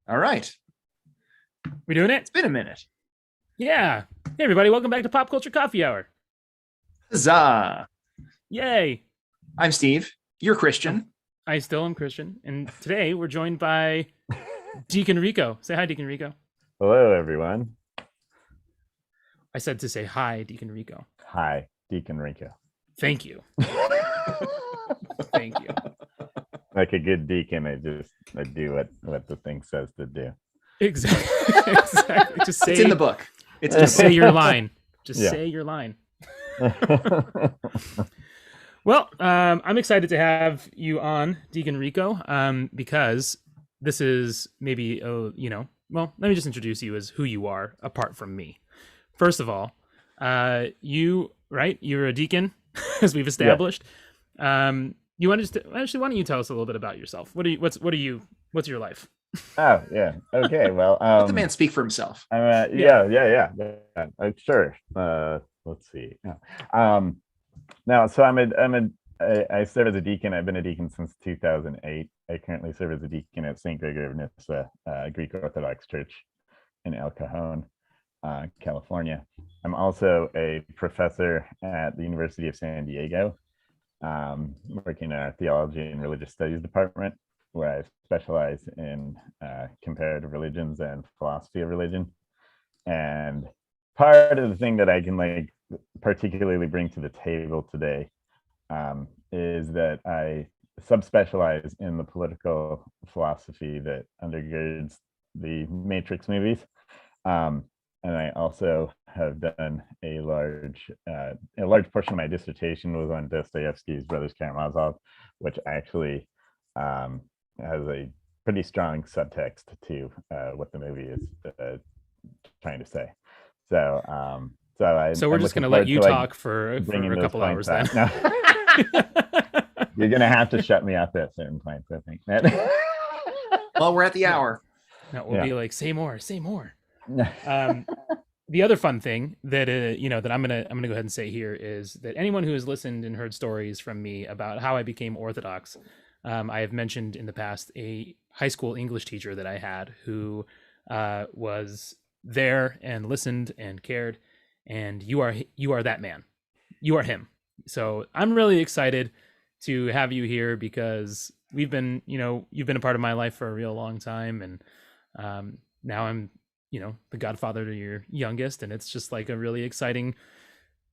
All right. We doing it? It's been a minute. Yeah. Hey, everybody. Welcome back to Pop Culture Coffee Hour. Huzzah. Yay. I'm Steve. You're Um, Christian. I still am Christian. And today we're joined by Deacon Rico. Say hi, Deacon Rico. Hello, everyone. I said to say hi, Deacon Rico. Hi, Deacon Rico. Thank you. Thank you. Like a good deacon, I do what the thing says to do. Exactly. Exactly. Just say It's in the book. It's in Just the say book. your line. Just Yeah. say your line. Well, I'm excited to have you on, Deacon Rico, because this is maybe, well, let me just introduce you as who you are apart from me. First of all, you're a deacon, as we've established. You want to actually? Why don't you tell us a little bit about yourself? What's your life? Oh, yeah. Okay. Well, Let the man speak for himself. yeah. Sure. Let's see. Yeah. Now, so I serve as a deacon. I've been a deacon since 2008. I currently serve as a deacon at St. Gregory of Nyssa, Greek Orthodox Church in El Cajon, California. I'm also a professor at the University of San Diego, working in our theology and religious studies department, where I specialize in comparative religions and philosophy of religion. And part of the thing that I can particularly bring to the table today is that I subspecialize in the political philosophy that undergirds the Matrix movies. And I also have done a large portion of my dissertation was on Dostoevsky's Brothers Karamazov, which actually has a pretty strong subtext to what the movie is trying to say. So We're just going to let you talk for a couple hours then. No. You're going to have to shut me up at certain points, I think. Well, we're at the hour. No, we'll be like, say more. The other fun thing that that I'm gonna go ahead and say here is that anyone who has listened and heard stories from me about how I became Orthodox, I have mentioned in the past a high school English teacher that I had who was there and listened and cared, and you are that man. You are him. So I'm really excited to have you here because you've been a part of my life for a real long time, and now I'm the godfather to your youngest, and it's just like a really exciting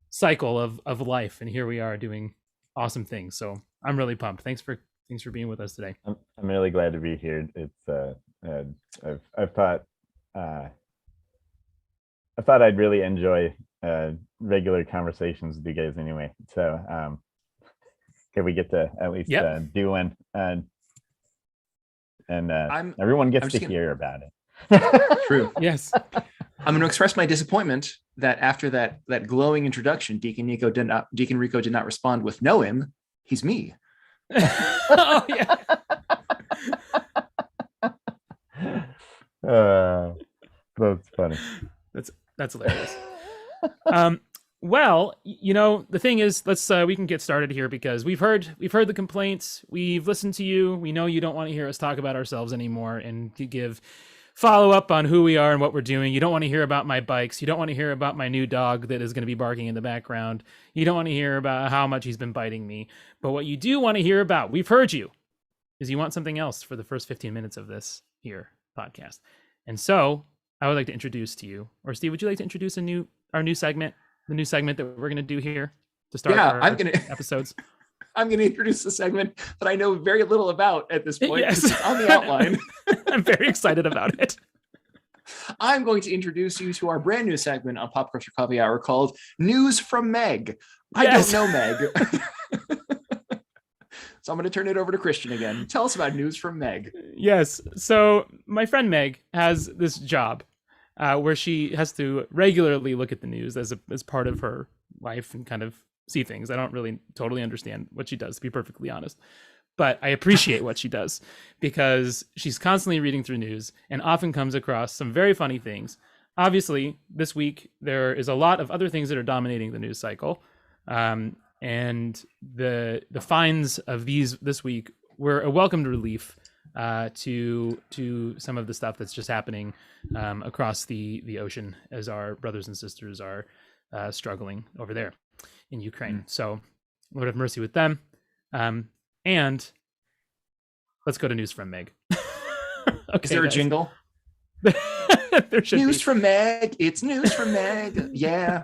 cycle of life, and here we are doing awesome things. So I'm really pumped. Thanks for being with us today. I'm really glad to be here. It's I've thought I'd really enjoy regular conversations with you guys anyway. So can we get to at least do one, and everyone gets to hear about it. True. Yes. I'm going to express my disappointment that after that glowing introduction, Deacon Rico did not respond with "Know him, he's me." Oh yeah. That's funny. That's hilarious. Well, the thing is, let's we can get started here because we've heard the complaints. We've listened to you. We know you don't want to hear us talk about ourselves anymore and to give follow up on who we are and what we're doing. You don't want to hear about my bikes. You don't want to hear about my new dog that is going to be barking in the background. You don't want to hear about how much he's been biting me. But what you do want to hear about, we've heard you, is you want something else for the first 15 minutes of this here podcast. And so I would like to introduce to you, or Steve, would you like to introduce our new segment, the new segment that we're going to do here to start our episodes? I'm going to introduce a segment that I know very little about at this point. Yes. It's on the outline. I'm very excited about it. I'm going to introduce you to our brand new segment on Pop Culture Coffee Hour called News from Meg. Yes. I don't know Meg. So I'm going to turn it over to Christian again. Tell us about News from Meg. Yes. So my friend Meg has this job where she has to regularly look at the news as part of her life and kind of see things. I don't really totally understand what she does, to be perfectly honest. But I appreciate what she does because she's constantly reading through news and often comes across some very funny things. Obviously, this week, there is a lot of other things that are dominating the news cycle. And the finds of this week were a welcomed relief to some of the stuff that's just happening across the ocean as our brothers and sisters are struggling over there in Ukraine. So Lord have mercy with them. And let's go to news from Meg. Okay, is there a jingle? There should news be. from Meg. It's news from Meg. Yeah.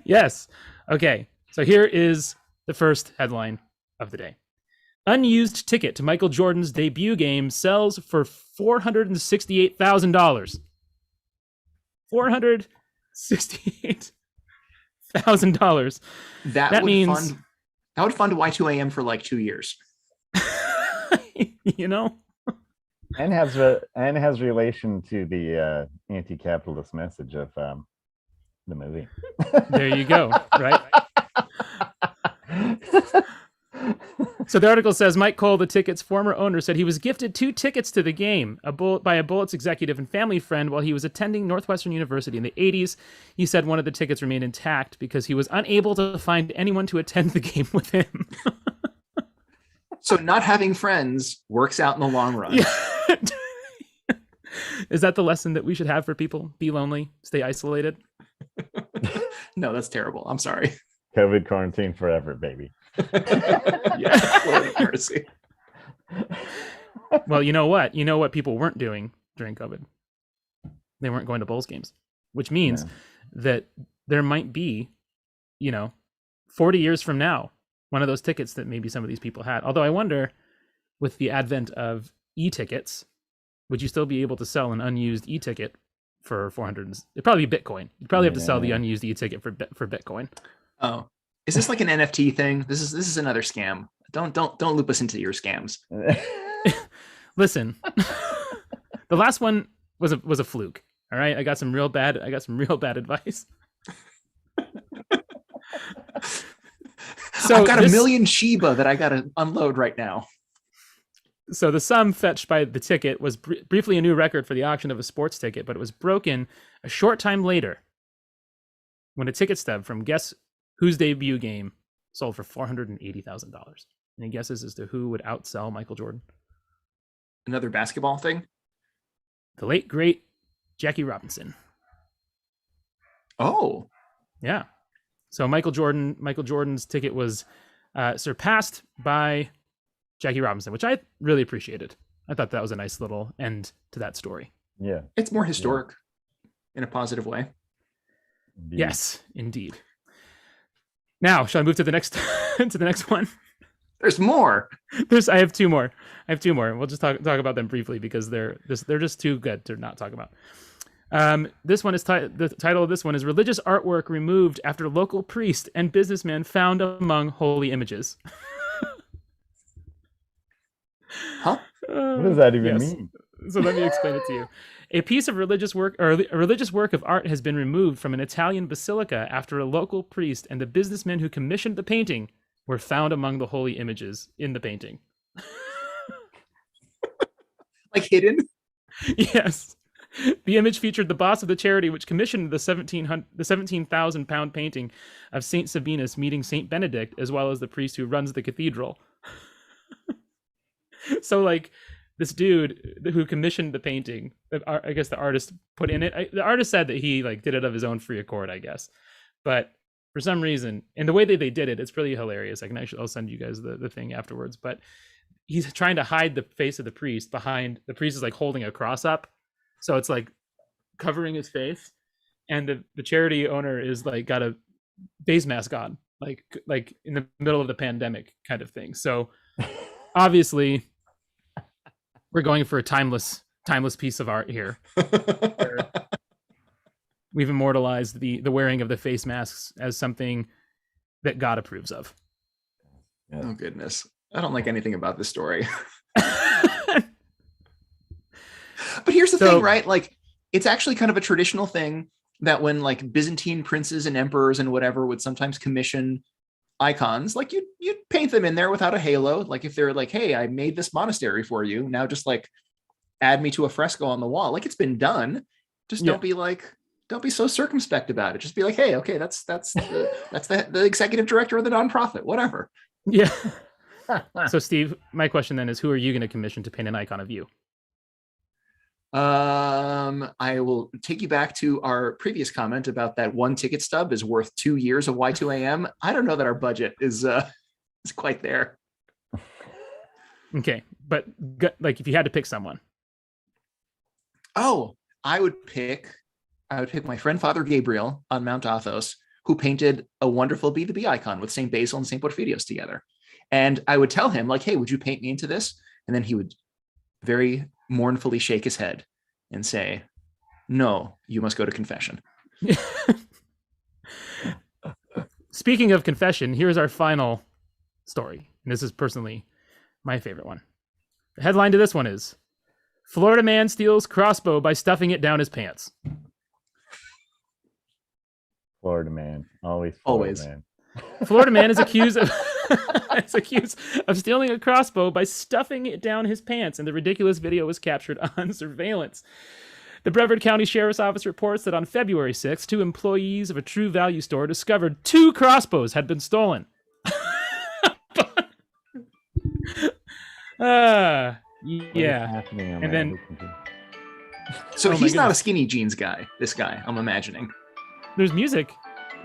Yes. Okay. So here is the first headline of the day. Unused ticket to Michael Jordan's debut game sells for $468,000. $468,000. That means that would fund Y2AM for like 2 years. You know, and has relation to the anti-capitalist message of the movie. There you go. Right. So the article says Mike Cole, the ticket's former owner, said he was gifted 2 tickets to the game by a Bullets executive and family friend while he was attending Northwestern University in the 80s. He said one of the tickets remained intact because he was unable to find anyone to attend the game with him. So not having friends works out in the long run. Yeah. Is that the lesson that we should have for people? Be lonely, stay isolated. No, that's terrible. I'm sorry. COVID quarantine forever, baby. Yeah. Courtesy. Well, you know what? You know what people weren't doing during COVID? They weren't going to Bulls games, which means that there might be, 40 years from now, one of those tickets that maybe some of these people had. Although I wonder, with the advent of e-tickets, would you still be able to sell an unused e-ticket for 400? It'd probably be Bitcoin. You'd probably have to sell the unused e-ticket for Bitcoin. Oh, is this like an NFT thing? This is another scam. Don't loop us into your scams. Listen, the last one was a fluke. All right, I got some real bad advice. So I've got a million Shiba that I got to unload right now. So the sum fetched by the ticket was briefly a new record for the auction of a sports ticket, but it was broken a short time later when a ticket stub from Guess Who's debut game sold for $480,000. Any guesses as to who would outsell Michael Jordan? Another basketball thing? The late, great Jackie Robinson. Oh. Yeah. So Michael Jordan's ticket was surpassed by Jackie Robinson, which I really appreciated. I thought that was a nice little end to that story. Yeah. It's more historic in a positive way. Indeed. Yes, indeed. Now, shall I move to the next one? There's more. I have two more. We'll just talk about them briefly because they're just too good to not talk about. This one is the title of this one is "Religious Artwork Removed After Local Priest and Businessman Found Among Holy Images." Huh? What does that even mean? So let me explain it to you. A piece of religious work of art has been removed from an Italian basilica after a local priest and the businessman who commissioned the painting were found among the holy images in the painting. Like hidden? Yes. The image featured the boss of the charity which commissioned the 17,000 pound painting of Saint Sabinus meeting Saint Benedict, as well as the priest who runs the cathedral. So like this dude who commissioned the painting, I guess the artist put in it. The artist said that he like did it of his own free accord, I guess. But for some reason, and the way that they did it, it's really hilarious. I'll send you guys the thing afterwards. But he's trying to hide the face of the priest behind, the priest is like holding a cross up. So it's like covering his face. And the charity owner is like got a face mask on, like in the middle of the pandemic kind of thing. So obviously we're going for a timeless piece of art here. We've immortalized the wearing of the face masks as something that God approves of. Oh goodness. I don't like anything about this story. But here's the thing, right? Like it's actually kind of a traditional thing that when like Byzantine princes and emperors and whatever would sometimes commission icons, like you'd paint them in there without a halo. Like if they're like, hey, I made this monastery for you, now just like add me to a fresco on the wall. Like it's been done. Just don't be so circumspect about it. Just be like, hey, okay, that's the executive director of the nonprofit, whatever. Yeah. So, Steve, my question then is, who are you going to commission to paint an icon of you? I will take you back to our previous comment about that one ticket stub is worth 2 years of Y2AM. I don't know that our budget is quite there. Okay, but like if you had to pick someone. Oh, I would pick my friend Father Gabriel on Mount Athos, who painted a wonderful B2B icon with St. Basil and St. Porphyrios together. And I would tell him, like, hey, would you paint me into this? And then he would very mournfully shake his head and say, no, you must go to confession. Speaking of confession, here's our final story. And this is personally my favorite one. The headline to this one is, Florida man steals crossbow by stuffing it down his pants. Florida man. Always. Man. Florida man is accused of stealing a crossbow by stuffing it down his pants, and the ridiculous video was captured on surveillance. The Brevard County Sheriff's Office reports that on February 6th, 2 employees of a True Value store discovered 2 crossbows had been stolen. Yeah. And then, so he's not a skinny jeans guy. This guy, I'm imagining. There's music.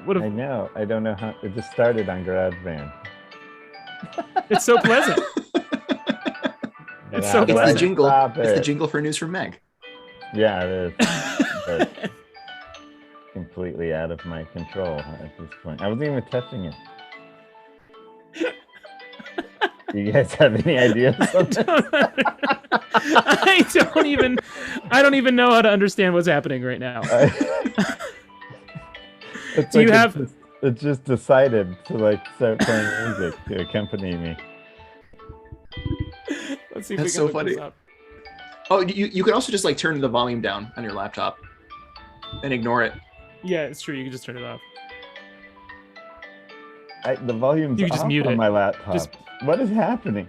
I know. I don't know how it just started on GarageBand. It's so pleasant. It's the jingle. It's the jingle for News from Meg. Yeah, it is. Completely out of my control at this point. I wasn't even touching it. Do you guys have any ideas? I don't even know how to understand what's happening right now. It just decided to like start playing music to accompany me. Let's see if That's we can so look funny. this up. Oh, you could also just like turn the volume down on your laptop and ignore it. Yeah, it's true. You can just turn it off. The volume's you can just off mute on it. my laptop. What is happening?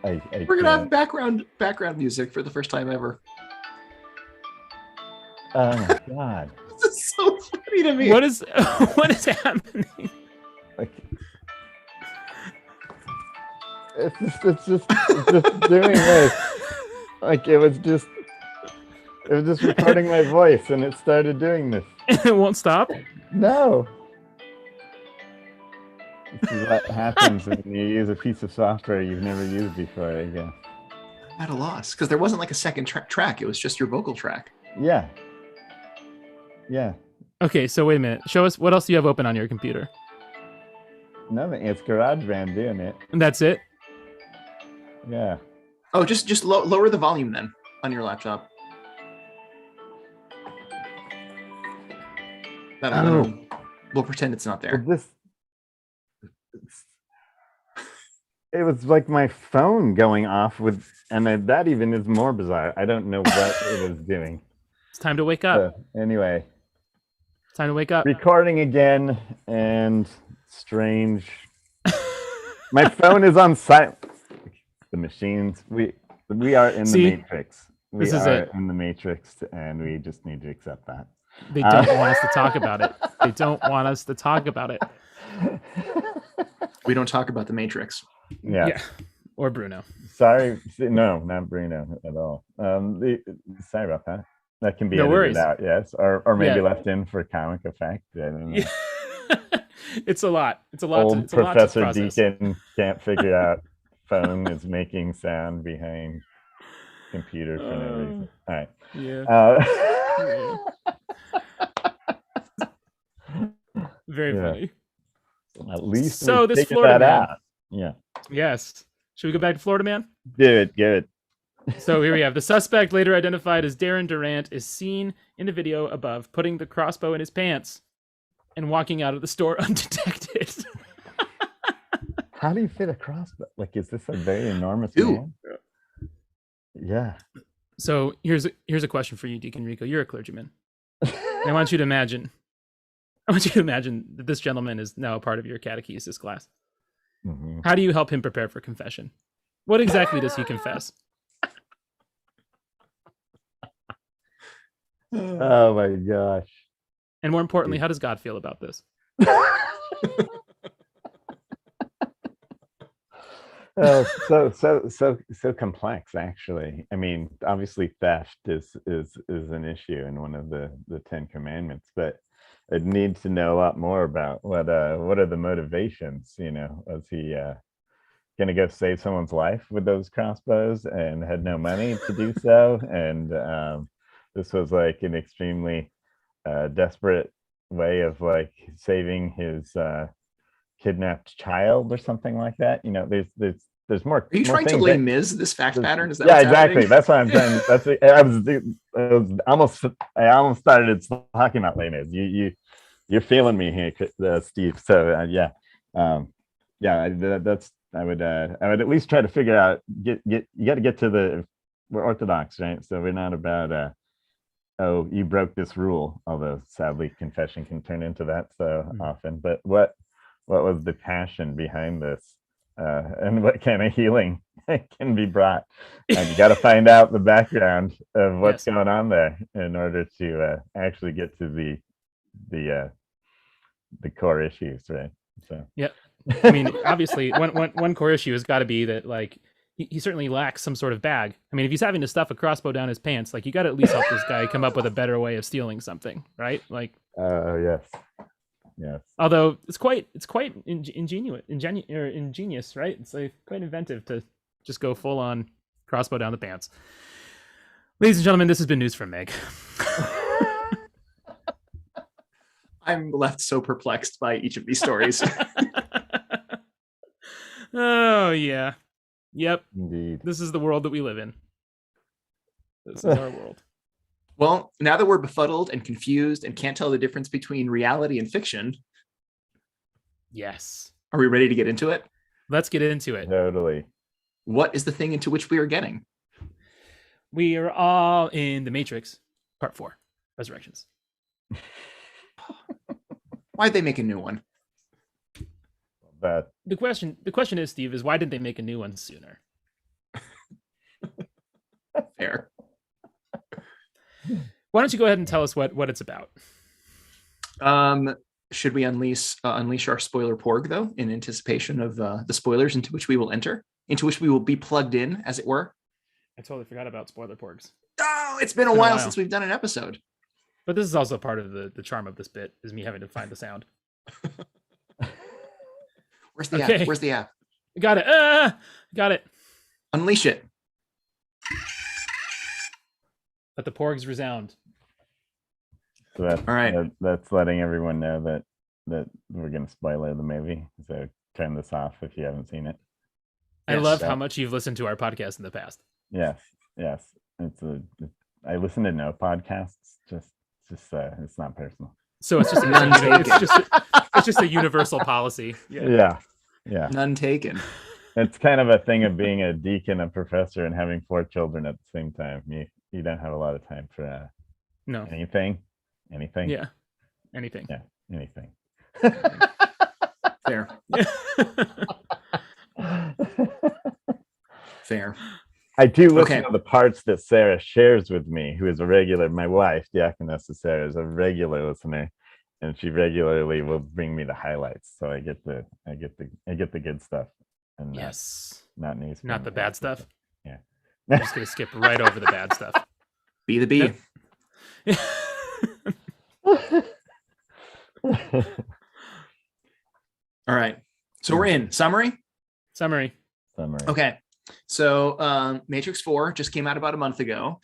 We're gonna have background music for the first time ever. Oh my god! This is so funny to me. What is happening? Like, it's just doing this. Like it was just recording my voice, and it started doing this. It won't stop? No. This is what happens when you use a piece of software you've never used before, I guess. I'm at a loss because there wasn't like a second track. It was just your vocal track. Yeah. Yeah. Okay, so wait a minute. Show us what else do you have open on your computer? Nothing. It's GarageBand doing it. And that's it? Yeah. Oh, just lower the volume then on your laptop. We'll pretend it's not there. Well, it was like my phone going off that even is more bizarre. I don't know what it was doing. It's time to wake up. Anyway. It's time to wake up. Recording again and strange. My phone is on silent. The machines. We are in the Matrix. We are in the Matrix, and we just need to accept that. They don't want us to talk about it. They don't want us to talk about it. We don't talk about the Matrix. Yeah. Or Bruno. Sorry. No, not Bruno at all. Sorry about that. That can be no edited worries. out, yes. Or maybe left in for comic effect. I don't know. It's a lot. It's a lot. Old it's a lot Professor to process. Deacon can't figure out phone is making sound behind computer for no reason. All right. Yeah. Very funny. At least so this Florida man. Out. Yeah. Yes. Should we go back to Florida man? Good. So here we have the suspect, later identified as Darren Durant, is seen in the video above putting the crossbow in his pants and walking out of the store undetected. How do you fit a crossbow? Like, is this a very enormous man? Yeah. So here's a question for you, Deacon Rico. You're a clergyman. I want you to imagine that this gentleman is now a part of your catechesis class. Mm-hmm. How do you help him prepare for confession? What exactly does he confess? Oh my gosh. And more importantly, how does God feel about this? So complex, actually. I mean, obviously theft is an issue in one of the Ten Commandments, but I'd need to know a lot more about what are the motivations. Was he gonna go save someone's life with those crossbows and had no money to do so? And this was like an extremely desperate way of like saving his kidnapped child or something like that. There's more. Are you more trying to things lay that- Miz this fact pattern? Is that yeah, what's exactly. happening? That's what I'm saying. I almost started talking about Les Mis. You're feeling me here, Steve. So I would at least try to figure out. You got to get to we're Orthodox, right? So we're not about oh, you broke this rule. Although sadly, confession can turn into that so often. But what was the passion behind this? And what kind of healing can be brought? And you got to find out the background of what's going on there in order to actually get to the core issues, right? So Yep. I mean, obviously, one core issue has got to be that like he certainly lacks some sort of bag. I mean, if he's having to stuff a crossbow down his pants, like you got to at least help this guy come up with a better way of stealing something, right? Like, yes. Yes. Although it's quite ingenious, right? It's like quite inventive to just go full on crossbow down the pants. Ladies and gentlemen, this has been News from Meg. I'm left so perplexed by each of these stories. Oh yeah. Yep. Indeed. This is the world that we live in. This is our world. Well, now that we're befuddled and confused and can't tell the difference between reality and fiction, Yes. are we ready to get into it? Let's get into it. Totally. What is the thing into which we are getting? We are all in The Matrix, Part 4, Resurrections. Why'd they make a new one? But The question is, Steve, is why didn't they make a new one sooner? Fair. Why don't you go ahead and tell us what it's about? Should we unleash our spoiler porg, though, in anticipation of the spoilers into which we will enter, into which we will be plugged in, as it were? I totally forgot about spoiler porgs. Oh, it's been a while since we've done an episode. But this is also part of the charm of this bit, is me having to find the sound. Where's the app? Where's the app? Got it. Got it. Unleash it. Let the porgs resound. So that's, all right. That's letting everyone know that we're going to spoiler the movie. So turn this off if you haven't seen it. I love how much you've listened to our podcast in the past. Yes. I listen to no podcasts. Just it's not personal. So it's just it's just a universal policy. Yeah. None taken. It's kind of a thing of being a deacon, a professor, and having 4 children at the same time. You don't have a lot of time for anything. Yeah, anything. Yeah, anything. Fair. Fair. I do listen to the parts that Sarah shares with me, who is a regular. My wife, Diakonessa Sarah, is a regular listener, and she regularly will bring me the highlights. So I get the good stuff, and not news, not the bad stuff. Yeah, I'm just gonna skip right over the bad stuff. Be the bee. Yep. All right. So we're in summary. Okay. So Matrix 4 just came out about a month ago.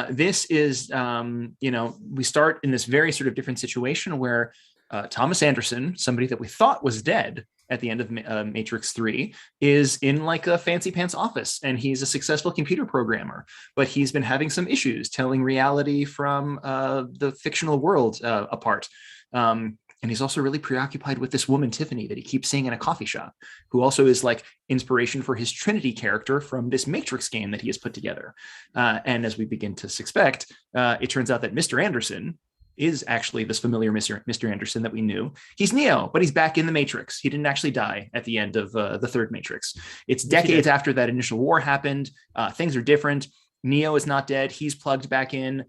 This is, we start in this very sort of different situation where Thomas Anderson, somebody that we thought was dead at the end of Matrix 3, is in like a fancy pants office, and he's a successful computer programmer, but he's been having some issues telling reality from the fictional world apart. And he's also really preoccupied with this woman, Tiffany, that he keeps seeing in a coffee shop, who also is like inspiration for his Trinity character from this Matrix game that he has put together. And as we begin to suspect, it turns out that Mr. Anderson is actually this familiar Mr. Anderson that we knew. He's Neo, but he's back in the Matrix. He didn't actually die at the end of the third Matrix. It's decades after that initial war happened. Things are different. Neo is not dead. He's plugged back in.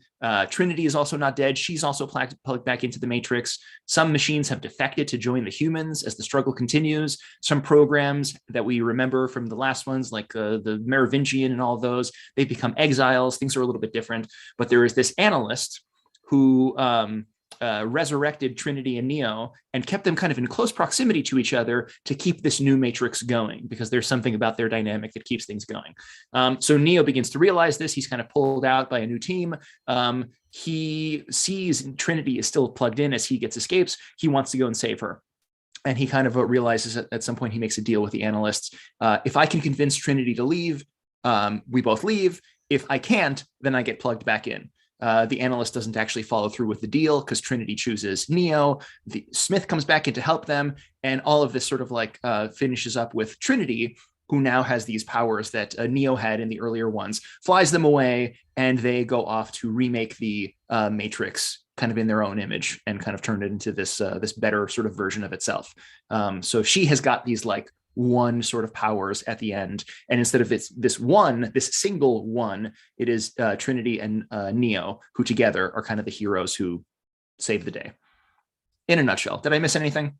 Trinity is also not dead. She's also plugged back into the Matrix. Some machines have defected to join the humans as the struggle continues. Some programs that we remember from the last ones, like the Merovingian and all of those, they've become exiles. Things are a little bit different. But there is this analyst who resurrected Trinity and Neo and kept them kind of in close proximity to each other to keep this new Matrix going, because there's something about their dynamic that keeps things going. So Neo begins to realize this. He's kind of pulled out by a new team. He sees Trinity is still plugged in as he gets escapes. He wants to go and save her. And he kind of realizes at some point he makes a deal with the analysts. If I can convince Trinity to leave, we both leave. If I can't, then I get plugged back in. The analyst doesn't actually follow through with the deal because Trinity chooses Neo. Smith comes back in to help them, and all of this sort of like finishes up with Trinity, who now has these powers that Neo had in the earlier ones, flies them away, and they go off to remake the Matrix kind of in their own image and kind of turn it into this this better sort of version of itself. So she has got these like one sort of powers at the end, and instead of this single one, it is Trinity and Neo, who together are kind of the heroes who save the day. In a nutshell, did I miss anything?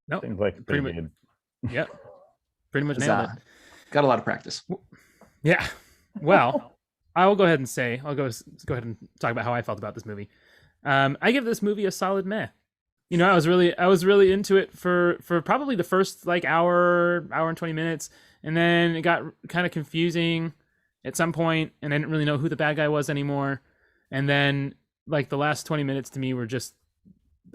No, Seems like pretty much. Yeah, pretty much nailed it. Got a lot of practice. Yeah. Well, I will go ahead and say I'll go ahead and talk about how I felt about this movie. I give this movie a solid meh. You know, I was really into it for probably the first like hour and 20 minutes, and then it got kind of confusing at some point, and I didn't really know who the bad guy was anymore. And then like the last 20 minutes to me were just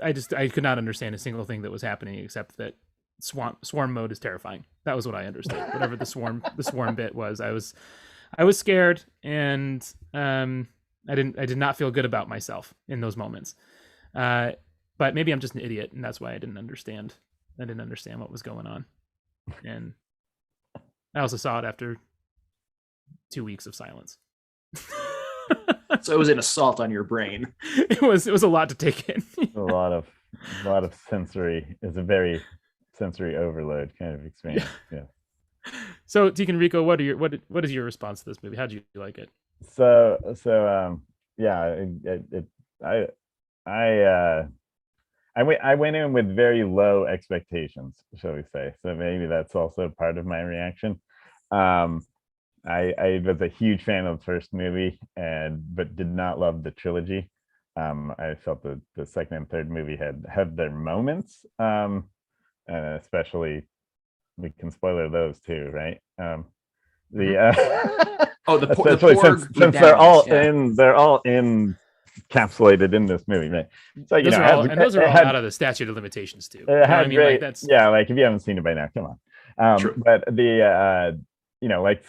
I could not understand a single thing that was happening except that swarm mode is terrifying. That was what I understood. Whatever the swarm bit was, I was scared, and I did not feel good about myself in those moments. But maybe I'm just an idiot, and that's why I didn't understand what was going on. And I also saw it after 2 weeks of silence. So it was an assault on your brain. It was a lot to take in. a lot of sensory. It's a very sensory overload kind of experience. Yeah. So, Deacon Rico, what is your response to this movie? How did you like it? I went in with very low expectations, shall we say. So maybe that's also part of my reaction. I was a huge fan of the first movie, but did not love the trilogy. I felt that the second and third movie had their moments, and especially we can spoiler those too, right? The essentially since they're all encapsulated in this movie, right? So those are all out of the statute of limitations too. It had great, like if you haven't seen it by now, come on. But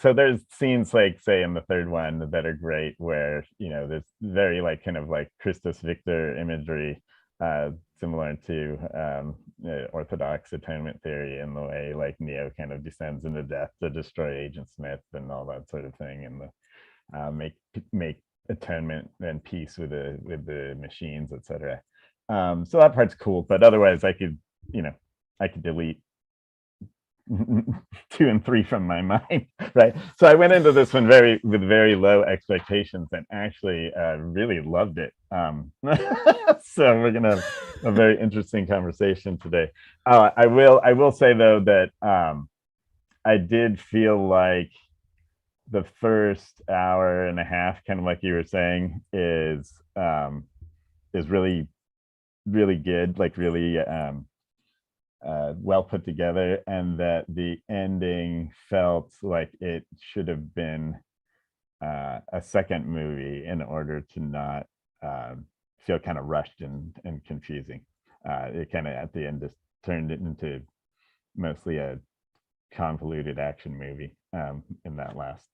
so there's scenes like say in the third one that are great where there's very like kind of like Christus Victor imagery, similar to Orthodox atonement theory, in the way like Neo kind of descends into death to destroy Agent Smith and all that sort of thing, and make atonement and peace with the machines, etc. So that part's cool, but otherwise I could delete 2 and 3 from my mind, right? So I went into this one with very low expectations and actually really loved it. So we're gonna have a very interesting conversation today. I will say though that I did feel like the first hour and a half, kind of like you were saying, is really, really good, like really well put together, and that the ending felt like it should have been a second movie in order to not feel kind of rushed and confusing. It kind of at the end just turned it into mostly a convoluted action movie in that last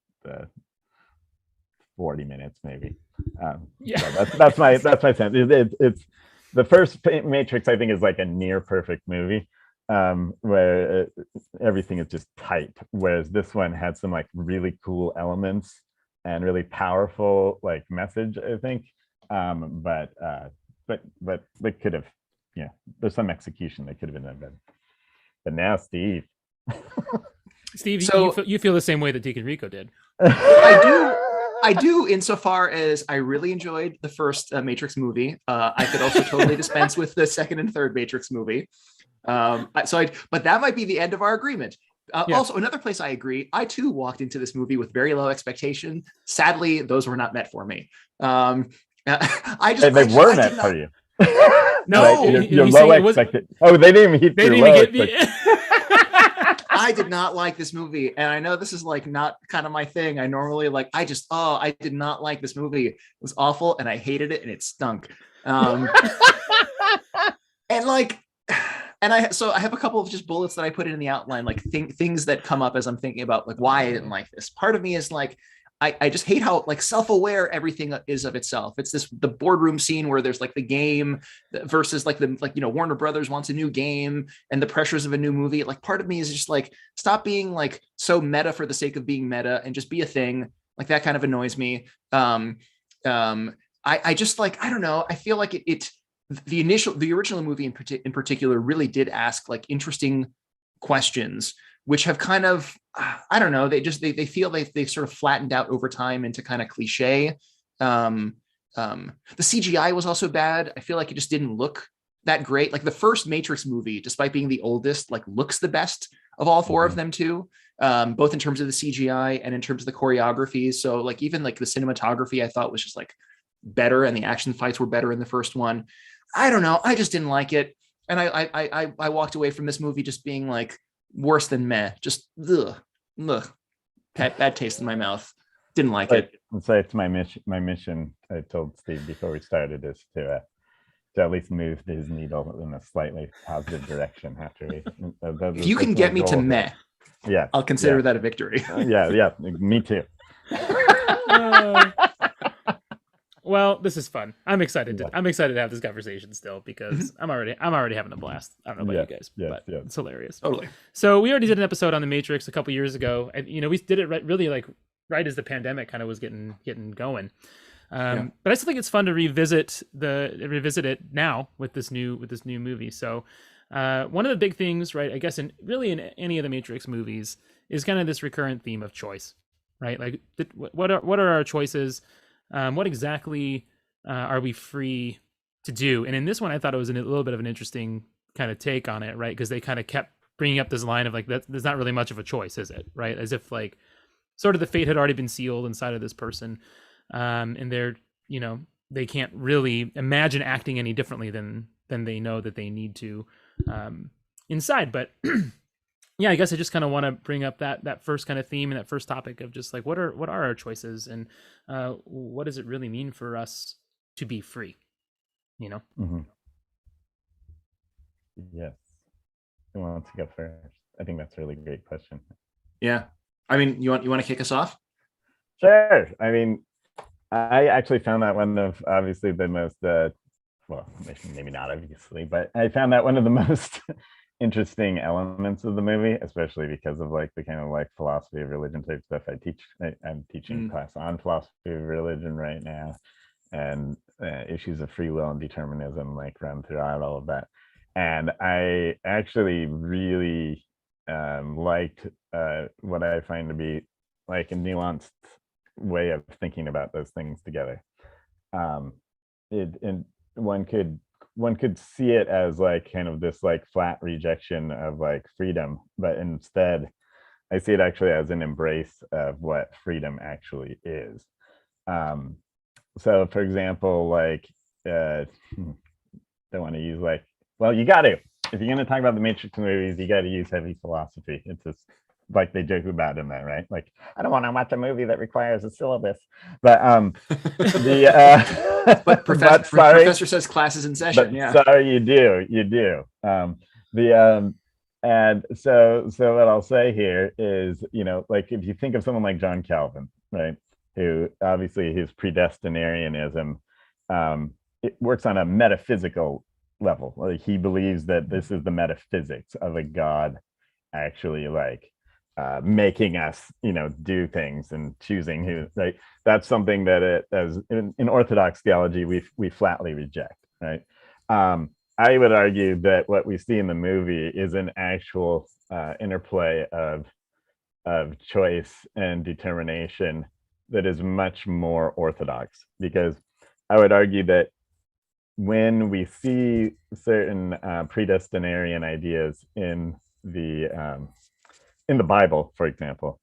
40 minutes maybe. So that's my sense. It's the first Matrix, I think, is like a near perfect movie, where everything is just tight, whereas this one had some like really cool elements and really powerful like message, I think. But they could have, there's some execution that could have been done better. But now Steve. Steve, So you feel the same way that Deacon Rico did. I do insofar as I really enjoyed the first Matrix movie. I could also totally dispense with the second and third Matrix movie. But that might be the end of our agreement. Yeah. Also, another place I agree, I too walked into this movie with very low expectation. Sadly, those were not met for me. They were met for you. No, right? Your low expected. Oh, they didn't even hit They your didn't low even get me. I did not like this movie, and I know this is like not kind of my thing. I normally like I did not like this movie. It was awful, and I hated it, and it stunk. And like, and I have a couple of just bullets that I put in the outline, like things that come up as I'm thinking about like why I didn't like this. Part of me is like I just hate how like self-aware everything is of itself. It's the boardroom scene where there's like the game versus like Warner Brothers wants a new game and the pressures of a new movie. Like part of me is just like, stop being like so meta for the sake of being meta and just be a thing. Like that kind of annoys me. I just like, I don't know. I feel like the original movie in particular really did ask like interesting questions, which have kind of, I don't know, they feel they've sort of flattened out over time into kind of cliche. The CGI was also bad. I feel like it just didn't look that great. Like the first Matrix movie, despite being the oldest, like looks the best of all four of them too, both in terms of the CGI and in terms of the choreography. So like even like the cinematography I thought was just like better, and the action fights were better in the first one. I don't know. I just didn't like it. And I walked away from this movie just being like, worse than meh, just bad taste in my mouth. Didn't like it. So it's my mission. I told Steve before we started is to at least move his needle in a slightly positive direction after we. If you can get me to meh, yeah, I'll consider that a victory. Yeah, me too. Well, this is fun. I'm excited to have this conversation still because I'm already having a blast. I don't know about you guys, but it's hilarious. Totally. So we already did an episode on the Matrix a couple years ago, and we did it really like right as the pandemic kind of was getting going. But I still think it's fun to revisit it now with this new movie. So one of the big things, right? I guess in any of the Matrix movies is kind of this recurrent theme of choice, right? Like what are our choices? What exactly are we free to do? And in this one, I thought it was a little bit of an interesting kind of take on it, right? Because they kind of kept bringing up this line of like, there's not really much of a choice, is it? Right? As if like sort of the fate had already been sealed inside of this person. And they're, they can't really imagine acting any differently than they know that they need to inside. But yeah, I guess I just kind of want to bring up that first kind of theme and that first topic of just like what are our choices and what does it really mean for us to be free? Mm-hmm. Yes. Who wants to go first? I think that's a really great question. Yeah. I mean, you want to kick us off? Sure. I mean, I actually found that one of obviously the most well, maybe not obviously, but I found that one of the most interesting elements of the movie, especially because of like the kind of like philosophy of religion type stuff I teach. I'm teaching a class on philosophy of religion right now, and issues of free will and determinism like run throughout all of that. And I actually really liked what I find to be like a nuanced way of thinking about those things together. And one could see it as like kind of this like flat rejection of like freedom, but instead I see it actually as an embrace of what freedom actually is. So for example, like don't want to use like, well, you got to, if you're going to talk about the Matrix movies, you got to use heavy philosophy. It's just like they joke about in there, right? Like, I don't want to watch a movie that requires a syllabus, but but professor says class is in session. Yeah, sorry, you do. And so what I'll say here is, like if you think of someone like John Calvin, right, who obviously his predestinarianism, it works on a metaphysical level. Like he believes that this is the metaphysics of a God actually like making us do things and choosing who, right? That's something that as in Orthodox theology we flatly reject, right? I would argue that what we see in the movie is an actual interplay of of choice and determination that is much more orthodox, because I would argue that when we see certain predestinarian ideas in the Bible, for example,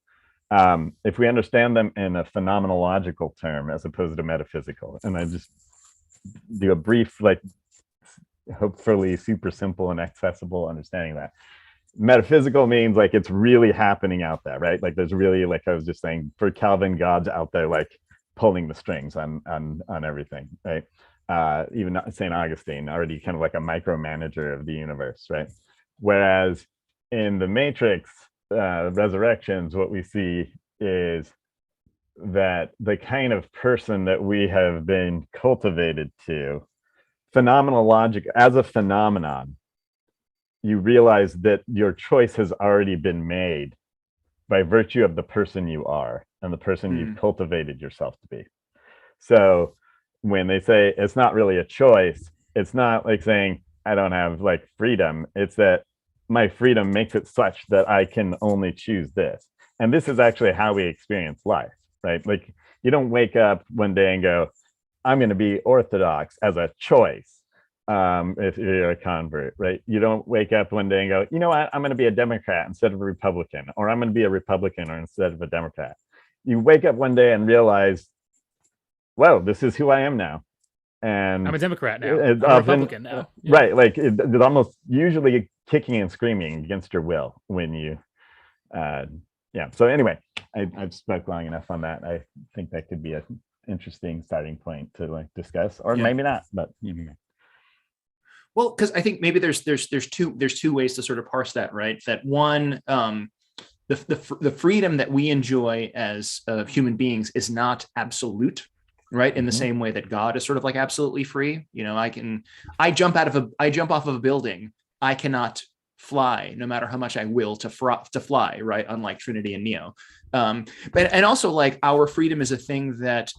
if we understand them in a phenomenological term as opposed to metaphysical, and I just do a brief, like, hopefully super simple and accessible understanding of that. Metaphysical means like it's really happening out there, right? Like there's really, like I was just saying, for Calvin, God's out there like pulling the strings on everything, right? Even St. Augustine, already kind of like a micromanager of the universe, right? Whereas in the Matrix Resurrections, what we see is that the kind of person that we have been cultivated to, phenomenologic as a phenomenon, you realize that your choice has already been made by virtue of the person you are and the person you've cultivated yourself to be. So when they say it's not really a choice, it's not like saying I don't have like freedom. It's that my freedom makes it such that I can only choose this. And this is actually how we experience life, right? Like you don't wake up one day and go, I'm going to be Orthodox as a choice. If you're a convert, right? You don't wake up one day and go, you know what, I'm going to be a Democrat instead of a Republican, or I'm going to be a Republican or instead of a Democrat. You wake up one day and realize, whoa, this is who I am now. And I'm a Democrat now. I'm a Republican now. Yeah. Right. Like it's almost usually kicking and screaming against your will when you, yeah. So anyway, I've spoke long enough on that. I think that could be an interesting starting point to like discuss, or maybe not, but you know. Well, because I think maybe there's two ways to sort of parse that, right? That one, the freedom that we enjoy as human beings is not absolute, right? In the same way that God is sort of like absolutely free. You know, I jump off of a building. I cannot fly, no matter how much I will to fly, right? Unlike Trinity and Neo. But also like our freedom is a thing that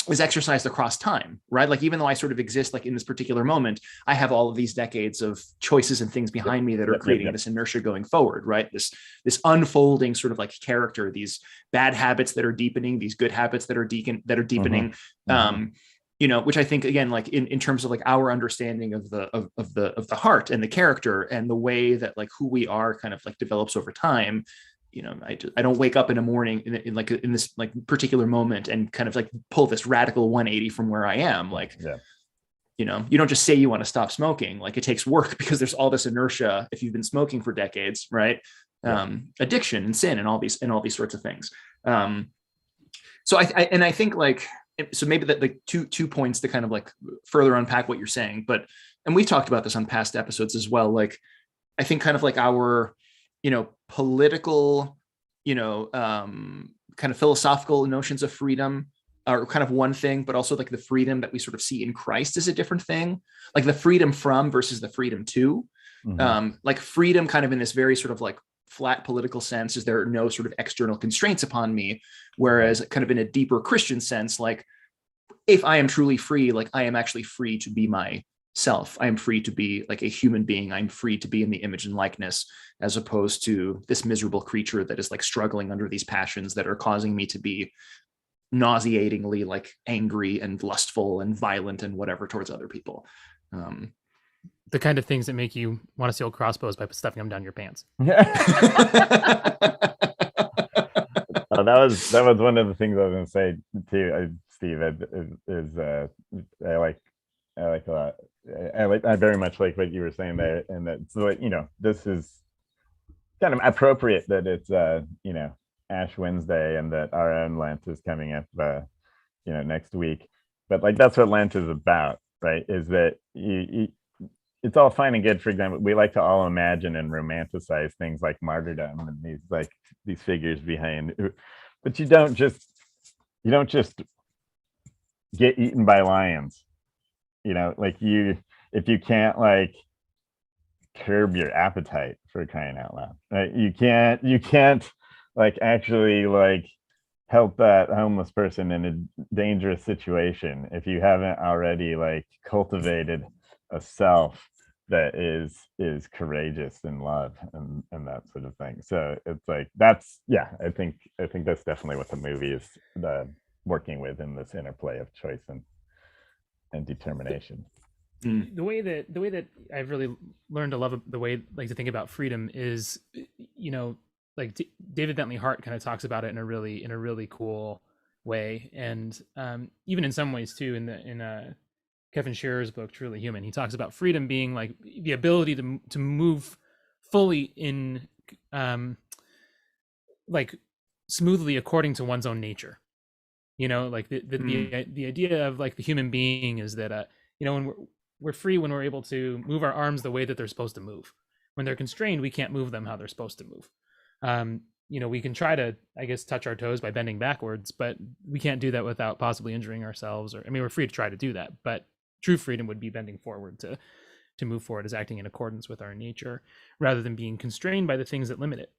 is exercised across time, right? Like even though I sort of exist like in this particular moment, I have all of these decades of choices and things behind me that are creating this inertia going forward, right? This unfolding sort of like character, these bad habits that are deepening, these good habits that are deepening, you know, which I think again, like in terms of like our understanding of the heart and the character and the way that like who we are kind of like develops over time. You know, I don't wake up in a morning in this like particular moment and kind of like pull this radical 180 from where I am. Like, you know, you don't just say you want to stop smoking. Like it takes work because there's all this inertia if you've been smoking for decades, right? Addiction and sin and all these sorts of things. So I think like, so maybe that like two points to kind of like further unpack what you're saying, and we've talked about this on past episodes as well. Like, I think kind of like our, you know, political, you know, kind of philosophical notions of freedom are kind of one thing, but also like the freedom that we sort of see in Christ is a different thing. Like the freedom from versus the freedom to, like freedom kind of in this very sort of like flat political sense is there are no sort of external constraints upon me. Whereas kind of in a deeper Christian sense, like if I am truly free, like I am actually free to be myself. I am free to be like a human being. I'm free to be in the image and likeness, as opposed to this miserable creature that is like struggling under these passions that are causing me to be nauseatingly like angry and lustful and violent and whatever towards other people. The kind of things that make you want to steal crossbows by stuffing them down your pants. That was one of the things I was going to say too, Steve. I very much like what you were saying there, and that so you know this is kind of appropriate that it's you know Ash Wednesday and that our own Lent is coming up you know next week. But like that's what Lent is about, right? Is that it's all fine and good. For example, we like to all imagine and romanticize things like martyrdom and these figures behind, but you don't just get eaten by lions, you know, like if you can't like curb your appetite, for crying out loud, right? You can't like actually like help that homeless person in a dangerous situation if you haven't already like cultivated a self that is courageous in love and that sort of thing. So it's like that's I think that's definitely what the movie is working with in this interplay of choice and determination. The way that I've really learned to love the way like to think about freedom is, like David Bentley Hart kind of talks about it in a really cool way, and even in some ways too in Kevin Shearer's book Truly Human, he talks about freedom being like the ability to move fully in like smoothly according to one's own nature. Like the idea of like the human being is that when we're free when we're able to move our arms the way that they're supposed to move. When they're constrained, we can't move them how they're supposed to move. We can try to, I guess, touch our toes by bending backwards, but we can't do that without possibly injuring ourselves. We're free to try to do that, but true freedom would be bending forward to move forward, as acting in accordance with our nature, rather than being constrained by the things that limit it.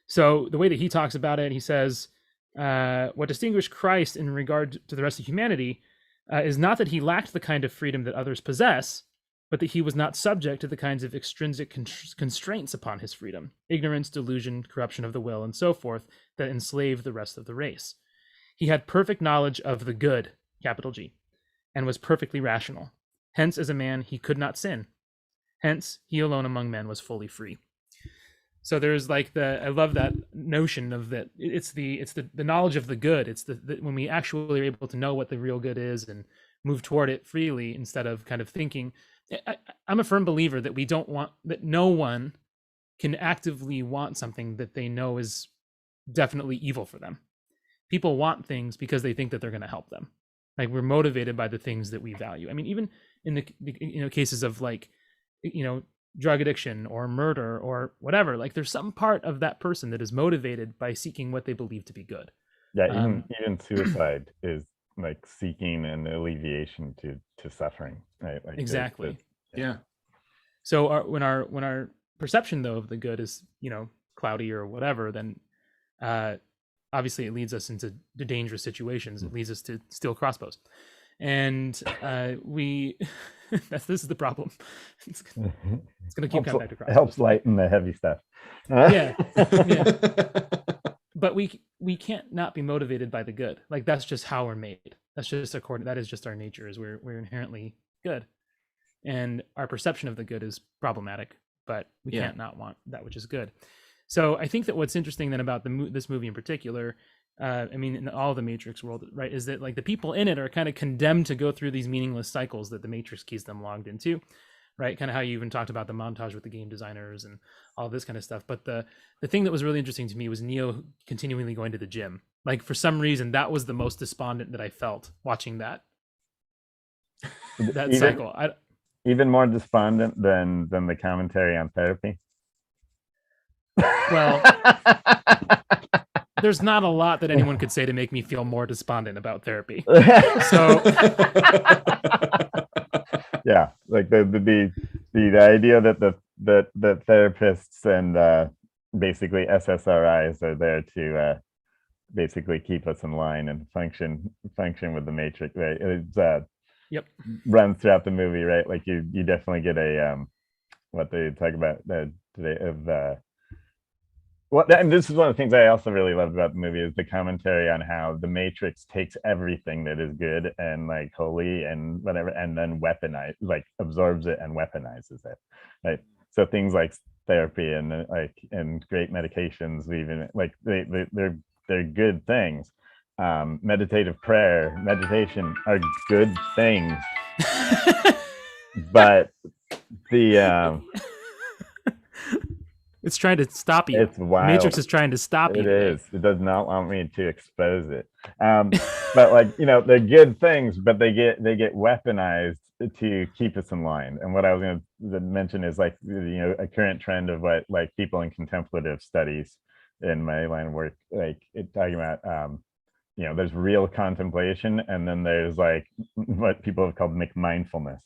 So the way that he talks about it, he says, what distinguished Christ in regard to the rest of humanity is not that he lacked the kind of freedom that others possess, but that he was not subject to the kinds of extrinsic constraints upon his freedom, ignorance, delusion, corruption of the will, and so forth, that enslave the rest of the race. He had perfect knowledge of the good, capital G, and was perfectly rational. Hence, as a man, he could not sin. Hence, he alone among men was fully free. So there's like I love that notion of that. It's the knowledge of the good. It's the when we actually are able to know what the real good is and move toward it freely instead of kind of thinking. I'm a firm believer that no one can actively want something that they know is definitely evil for them. People want things because they think that they're going to help them. Like we're motivated by the things that we value. Even in the cases of like, drug addiction or murder or whatever, like there's some part of that person that is motivated by seeking what they believe to be good. Yeah, even suicide is like seeking an alleviation to suffering, right? Like exactly. Yeah. So when our perception though of the good is cloudy or whatever, then obviously it leads us into the dangerous situations. It leads us to steal crossbows, and this is the problem. It's gonna keep coming back to crossbows. Helps lighten the heavy stuff. Yeah. But we can't not be motivated by the good. Like that's just how we're made. That is just our nature. Is we're inherently good, and our perception of the good is problematic. But we can't not want that which is good. So I think that what's interesting then about this movie in particular, in all the Matrix world, right, is that like the people in it are kind of condemned to go through these meaningless cycles that the Matrix keeps them logged into, right? Kind of how you even talked about the montage with the game designers and all this kind of stuff. But the thing that was really interesting to me was Neo continually going to the gym. Like for some reason, that was the most despondent that I felt watching that cycle. Even more despondent than the commentary on therapy. Well, there's not a lot that anyone could say to make me feel more despondent about therapy. So yeah, like the idea that the therapists and basically SSRIs are there to basically keep us in line and function with the Matrix, right? It's runs throughout the movie, right? Like you definitely get a what they talk about today of and this is one of the things I also really loved about the movie is the commentary on how the Matrix takes everything that is good and like holy and whatever, and then absorbs it and weaponizes it, right? So things like therapy and great medications, even like they're good things. Meditative prayer, meditation are good things, but the it's trying to stop you. It's wild. Matrix is trying to stop you. It is. It does not want me to expose it. But like they're good things, but they get weaponized to keep us in line. And what I was going to mention is like a current trend of what like people in contemplative studies in my line of work talking about. There's real contemplation, and then there's like what people have called McMindfulness,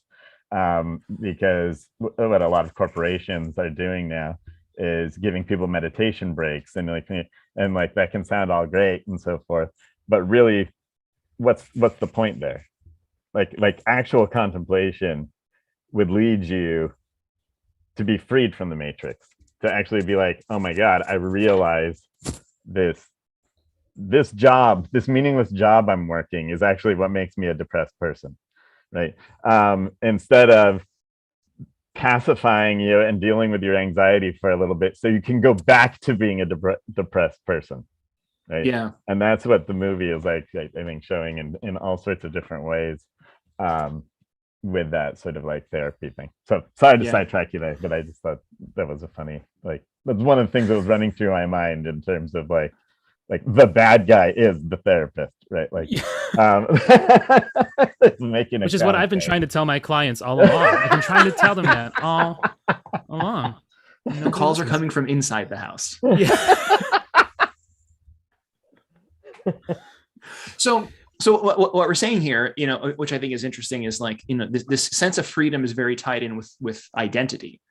because what a lot of corporations are doing now is giving people meditation breaks, and that can sound all great and so forth, but really, what's the point there? Like actual contemplation would lead you to be freed from the matrix, to actually be like, oh my God, I realize this job, this meaningless job I'm working is actually what makes me a depressed person, right? Instead of pacifying you and dealing with your anxiety for a little bit so you can go back to being a depressed person, right? Yeah. And that's what the movie is like, I think, showing in all sorts of different ways, with that sort of like therapy thing. So sorry to sidetrack you there, but I just thought that was a funny, like, that's one of the things that was running through my mind in terms of like the bad guy is the therapist, right? Like, making which is what I've been trying to tell my clients all along. I've been trying to tell them that all along. The calls are coming from inside the house. Yeah. So what we're saying here, you know, which I think is interesting, is like, you know, this sense of freedom is very tied in with identity,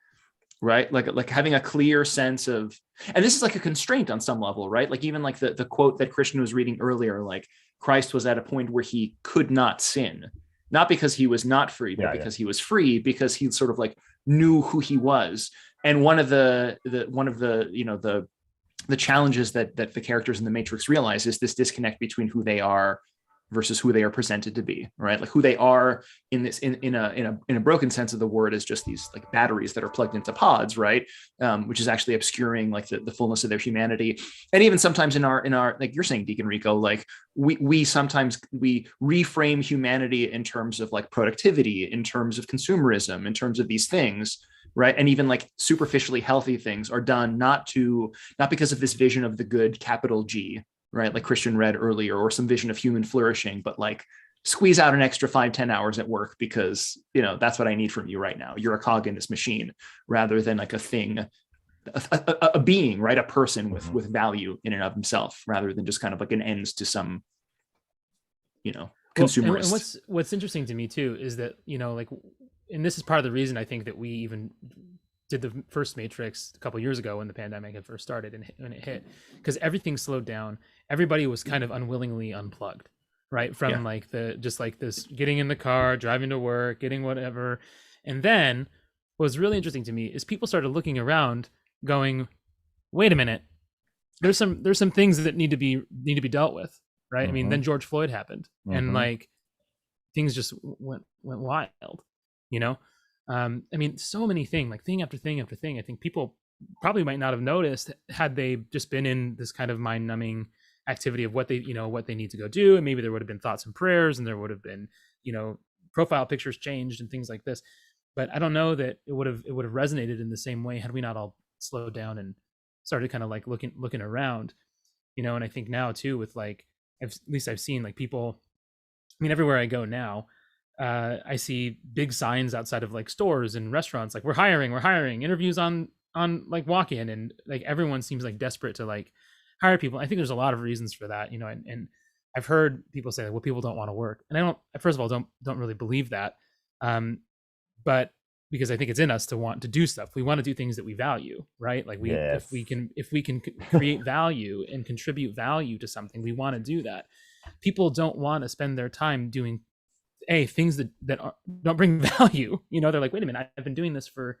right? Like having a clear sense of, and this is like a constraint on some level, right? Like even like the quote that Christian was reading earlier, like Christ was at a point where he could not sin, not because he was not free, but because he was free, because he sort of like knew who he was. And one of the you know, the challenges that the characters in the Matrix realize is this disconnect between who they are versus who they are presented to be, right? Like who they are in a broken sense of the word is just these like batteries that are plugged into pods, right? Which is actually obscuring like the fullness of their humanity. And even sometimes in our like you're saying, Deacon Rico, like we sometimes reframe humanity in terms of like productivity, in terms of consumerism, in terms of these things, right? And even like superficially healthy things are done not because of this vision of the good, capital G, right? Like Christian read earlier, or some vision of human flourishing, but like squeeze out an extra 5-10 hours at work because, you know, that's what I need from you right now. You're a cog in this machine, rather than like a thing, a being, right? A person with value in and of himself, rather than just kind of like an ends to some, you know, consumerist. And what's interesting to me too is that, you know, like, and this is part of the reason I think that we even did the first Matrix a couple of years ago when the pandemic had first started and when it hit, because everything slowed down. Everybody was kind of unwillingly unplugged, right? From like just like this getting in the car, driving to work, getting whatever. And then what was really interesting to me is people started looking around going, wait a minute, there's some things that need to be dealt with, right? I mean, then George Floyd happened and like things just went wild, you know? I mean, so many things, like thing after thing after thing. I think people probably might not have noticed had they just been in this kind of mind-numbing activity of what they need to go do, and maybe there would have been thoughts and prayers, and there would have been, you know, profile pictures changed and things like this. But I don't know that it would have resonated in the same way had we not all slowed down and started kind of like looking around, you know. And I think now too, with like at least I've seen like people. I mean, everywhere I go now, I see big signs outside of like stores and restaurants, like we're hiring, interviews on like walk-in, and like everyone seems like desperate to like hire people. I think there's a lot of reasons for that, you know, and I've heard people say, well, people don't want to work, and I first of all don't really believe that, but because I think it's in us to want to do stuff. We want to do things that we value, right? Like if we can create value and contribute value to something, we want to do that. People don't want to spend their time doing things that don't bring value. You know, they're like, wait a minute, I've been doing this for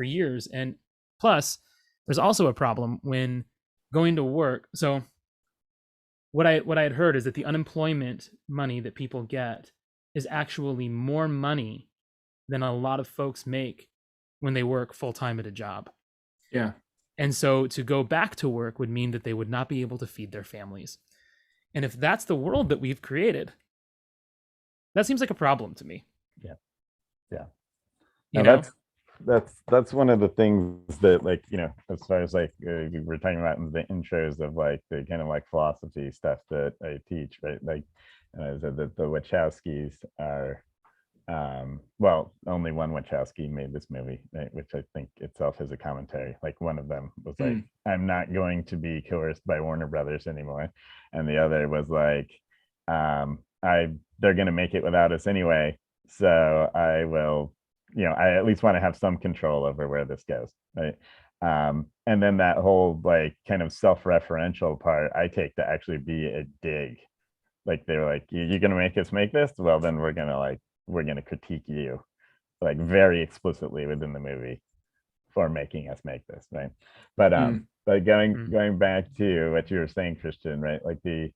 years. And plus there's also a problem when going to work. So what I had heard is that the unemployment money that people get is actually more money than a lot of folks make when they work full-time at a job. Yeah. And so to go back to work would mean that they would not be able to feed their families. And if that's the world that we've created, that seems like a problem to me. Yeah. You know? That's one of the things that, like, you know, as far as like we were talking about in the intros of like the kind of like philosophy stuff that I teach, right? Like, I said that the Wachowskis are, well, only one Wachowski made this movie, right? Which I think itself is a commentary. Like one of them was like, I'm not going to be coerced by Warner Brothers anymore, and the other was like, they're going to make it without us anyway, so I will, you know, I at least want to have some control over where this goes, right? And then that whole like kind of self-referential part I take to actually be a dig. Like they're like, you're going to make us make this, well then we're going to critique you. like very explicitly within the movie for making us make this, right? But going back to what you were saying, Christian, right? Like the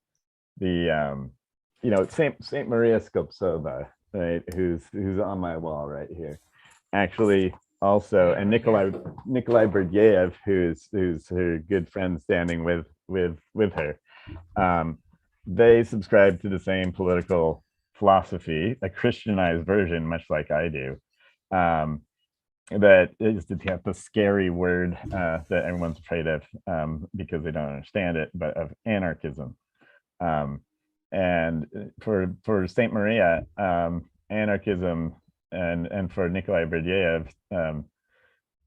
Saint Maria Scopesoba, right? Who's on my wall right here, actually also, and Nikolai Berdyaev, who's her good friend standing with her. They subscribe to the same political philosophy, a Christianized version, much like I do. That is the scary word that everyone's afraid of because they don't understand it, but of anarchism. And for Saint Maria, anarchism, and for Nikolai Berdyaev,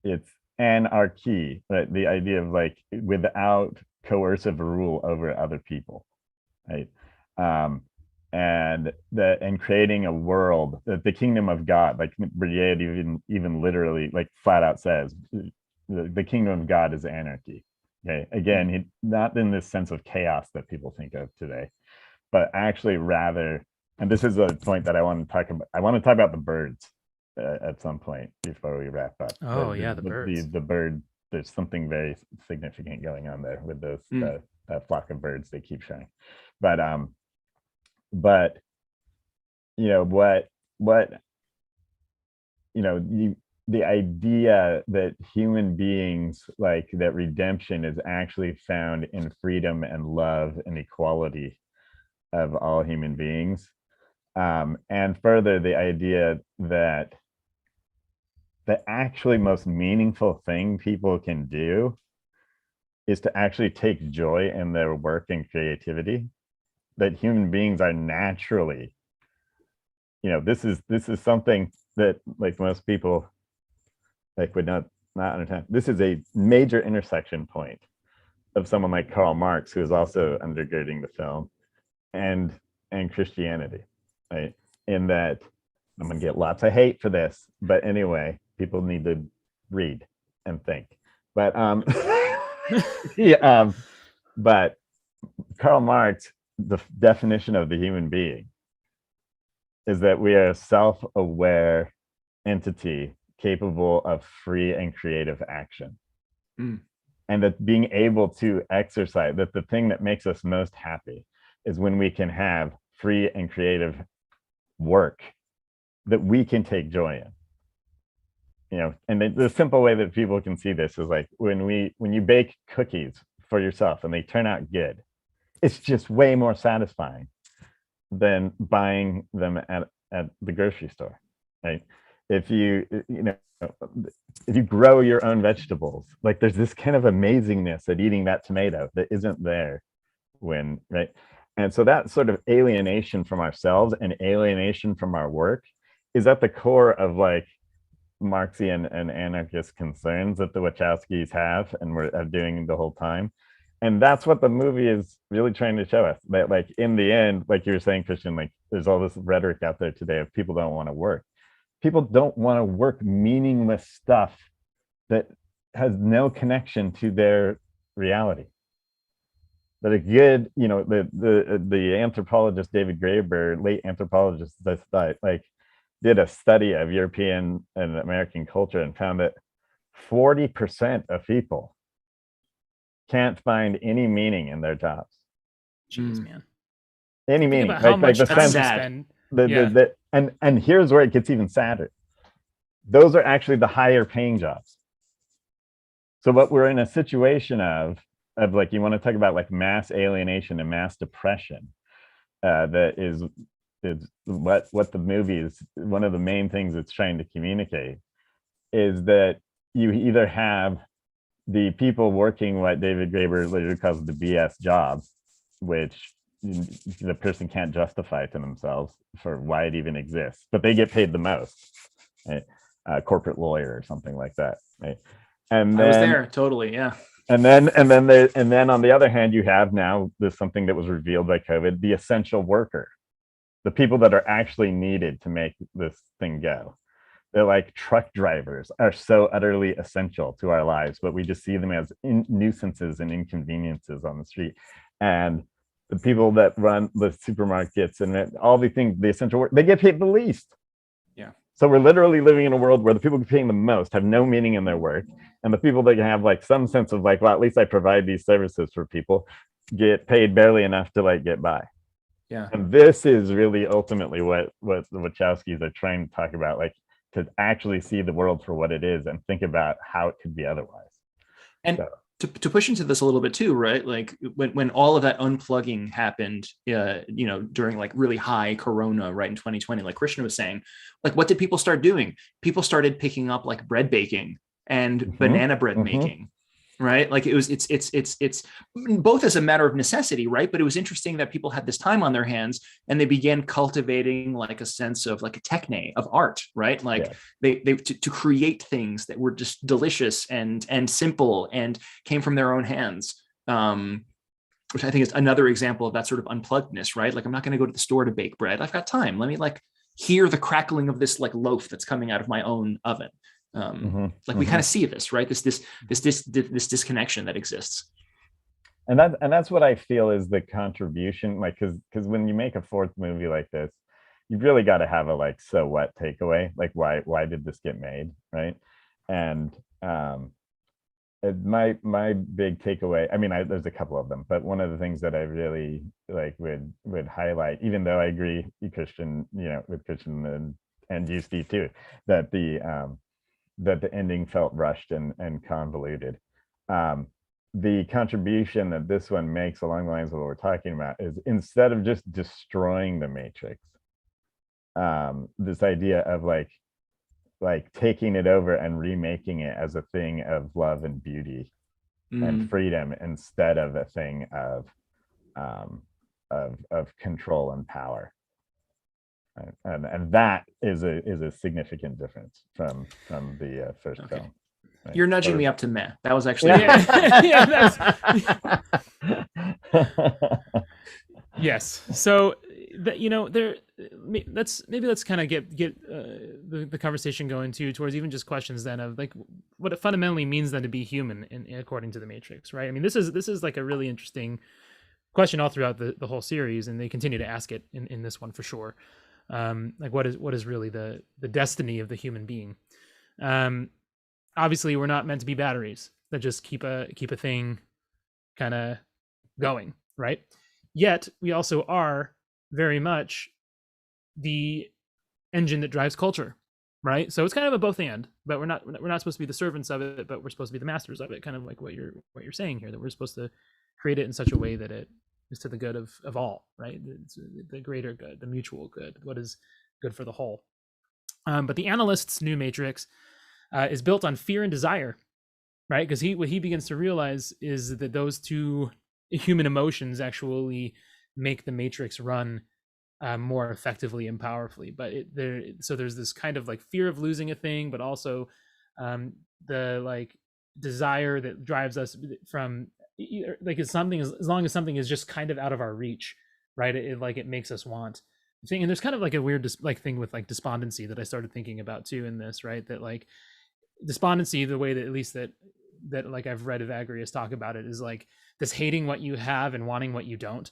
it's anarchy, right? The idea of like without coercive rule over other people, right? And creating a world, that the kingdom of God, like Berdyaev even literally like flat out says, the kingdom of God is anarchy. Okay, again, not in this sense of chaos that people think of today, but actually rather, and this is a point that I want to talk about. I want to talk about the birds at some point before we wrap up. The birds. The bird. There's something very significant going on there with those that flock of birds they keep showing. But the idea that human beings, like that redemption is actually found in freedom and love and equality of all human beings, and further the idea that the actually most meaningful thing people can do is to actually take joy in their work and creativity, that human beings are naturally, this is something that like most people like would not understand. This is a major intersection point of someone like Karl Marx, who is also undergirding the film, and Christianity, right? In that, I'm gonna get lots of hate for this, but anyway, people need to read and think. But but Karl Marx, the definition of the human being is that we are a self-aware entity capable of free and creative action. And that being able to exercise, that the thing that makes us most happy is when we can have free and creative work that we can take joy in. And the simple way that people can see this is like when you bake cookies for yourself and they turn out good, it's just way more satisfying than buying them at the grocery store, right? If you grow your own vegetables, like there's this kind of amazingness at eating that tomato that isn't there when, right? And so that sort of alienation from ourselves and alienation from our work is at the core of like Marxian and anarchist concerns that the Wachowskis have and are doing the whole time. And that's what the movie is really trying to show us, that like in the end, like you were saying, Christian, like there's all this rhetoric out there today of people don't want to work. People don't want to work meaningless stuff that has no connection to their reality. But a good, the anthropologist David Graeber, late anthropologist, like did a study of European and American culture and found that 40% of people can't find any meaning in their jobs. Jeez, man. Any meaning. How much time you spend. And here's where it gets even sadder. Those are actually the higher paying jobs. So what we're in a situation of like, you want to talk about like mass alienation and mass depression, that is what the movie is. One of the main things it's trying to communicate is that you either have the people working what David Graeber later calls the BS job, which the person can't justify to themselves for why it even exists, but they get paid the most, right? Corporate lawyer or something like that, right? And then, I was there, totally, yeah. And then on the other hand, you have now this something that was revealed by COVID, the essential worker, the people that are actually needed to make this thing go. They're like truck drivers are so utterly essential to our lives, but we just see them as nuisances and inconveniences on the street. And the people that run the supermarkets and all the things, the essential work, they get paid the least. Yeah. So we're literally living in a world where the people paying the most have no meaning in their work, and the people that have like some sense of like, well, at least I provide these services for people, get paid barely enough to like get by. Yeah. And this is really ultimately what the Wachowskis are trying to talk about, like to actually see the world for what it is and think about how it could be otherwise. And so, to push into this a little bit too, right? Like when all of that unplugging happened, during like really high Corona, right, in 2020, like Christian was saying, like what did people start doing? People started picking up like bread baking and banana bread making, right? Like it's both as a matter of necessity, right? But it was interesting that people had this time on their hands and they began cultivating like a sense of like a techne of art, right? Like they to create things that were just delicious and simple and came from their own hands. Which I think is another example of that sort of unpluggedness, right? Like I'm not going to go to the store to bake bread. I've got time. Let me like hear the crackling of this like loaf that's coming out of my own oven. We kind of see this, right? This disconnection that exists, and that's what I feel is the contribution. Like, because when you make a fourth movie like this, you've really got to have a like so what takeaway. Like, why did this get made, right? And my big takeaway. I mean, there's a couple of them, but one of the things that I really like would highlight, even though I agree, Christian, with Christian and you, Steve, too, that the ending felt rushed and convoluted. The contribution that this one makes along the lines of what we're talking about is instead of just destroying the Matrix, this idea of like taking it over and remaking it as a thing of love and beauty and freedom instead of a thing of control and power. And that is a significant difference from the first film. Right? You're nudging me up to meh. That was actually yes. So let's kind of get the conversation going towards even just questions then of like what it fundamentally means then to be human according to the Matrix, right? I mean, this is like a really interesting question all throughout the whole series, and they continue to ask it in this one for sure. Like what is really the destiny of the human being? Obviously we're not meant to be batteries that just keep a thing kind of going, right? Yet we also are very much the engine that drives culture, right? So it's kind of a both and, but we're not supposed to be the servants of it, but we're supposed to be the masters of it, kind of like what you're saying here, that we're supposed to create it in such a way that it is to the good of all, right? The greater good, the mutual good, what is good for the whole. But the analyst's new Matrix is built on fear and desire, right? Because what he begins to realize is that those two human emotions actually make the Matrix run more effectively and powerfully. But so there's this kind of like fear of losing a thing, but also the like desire that drives us from like it's something as long as something is just kind of out of our reach, right? It makes us want thing. And there's kind of like a weird thing with like despondency that I started thinking about too in this, right? That like despondency, the way that at least that like I've read Evagrius talk about it, is like this hating what you have and wanting what you don't,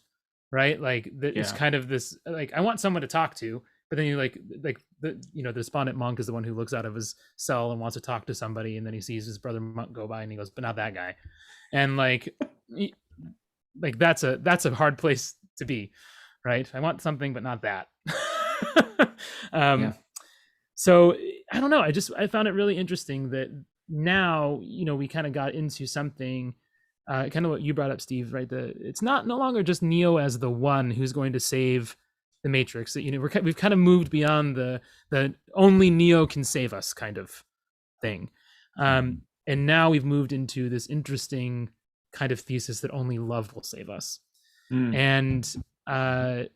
right? Like it's kind of this like I want someone to talk to, but then you like the the despondent monk is the one who looks out of his cell and wants to talk to somebody, and then he sees his brother monk go by and he goes, but not that guy. And like that's a hard place to be, right? I want something but not that. So I don't know, I found it really interesting that now we kind of got into something kind of what you brought up, Steve, right? It's no longer just Neo as the one who's going to save the Matrix. That we've kind of moved beyond the only Neo can save us kind of thing, and now we've moved into this interesting kind of thesis that only love will save us. And that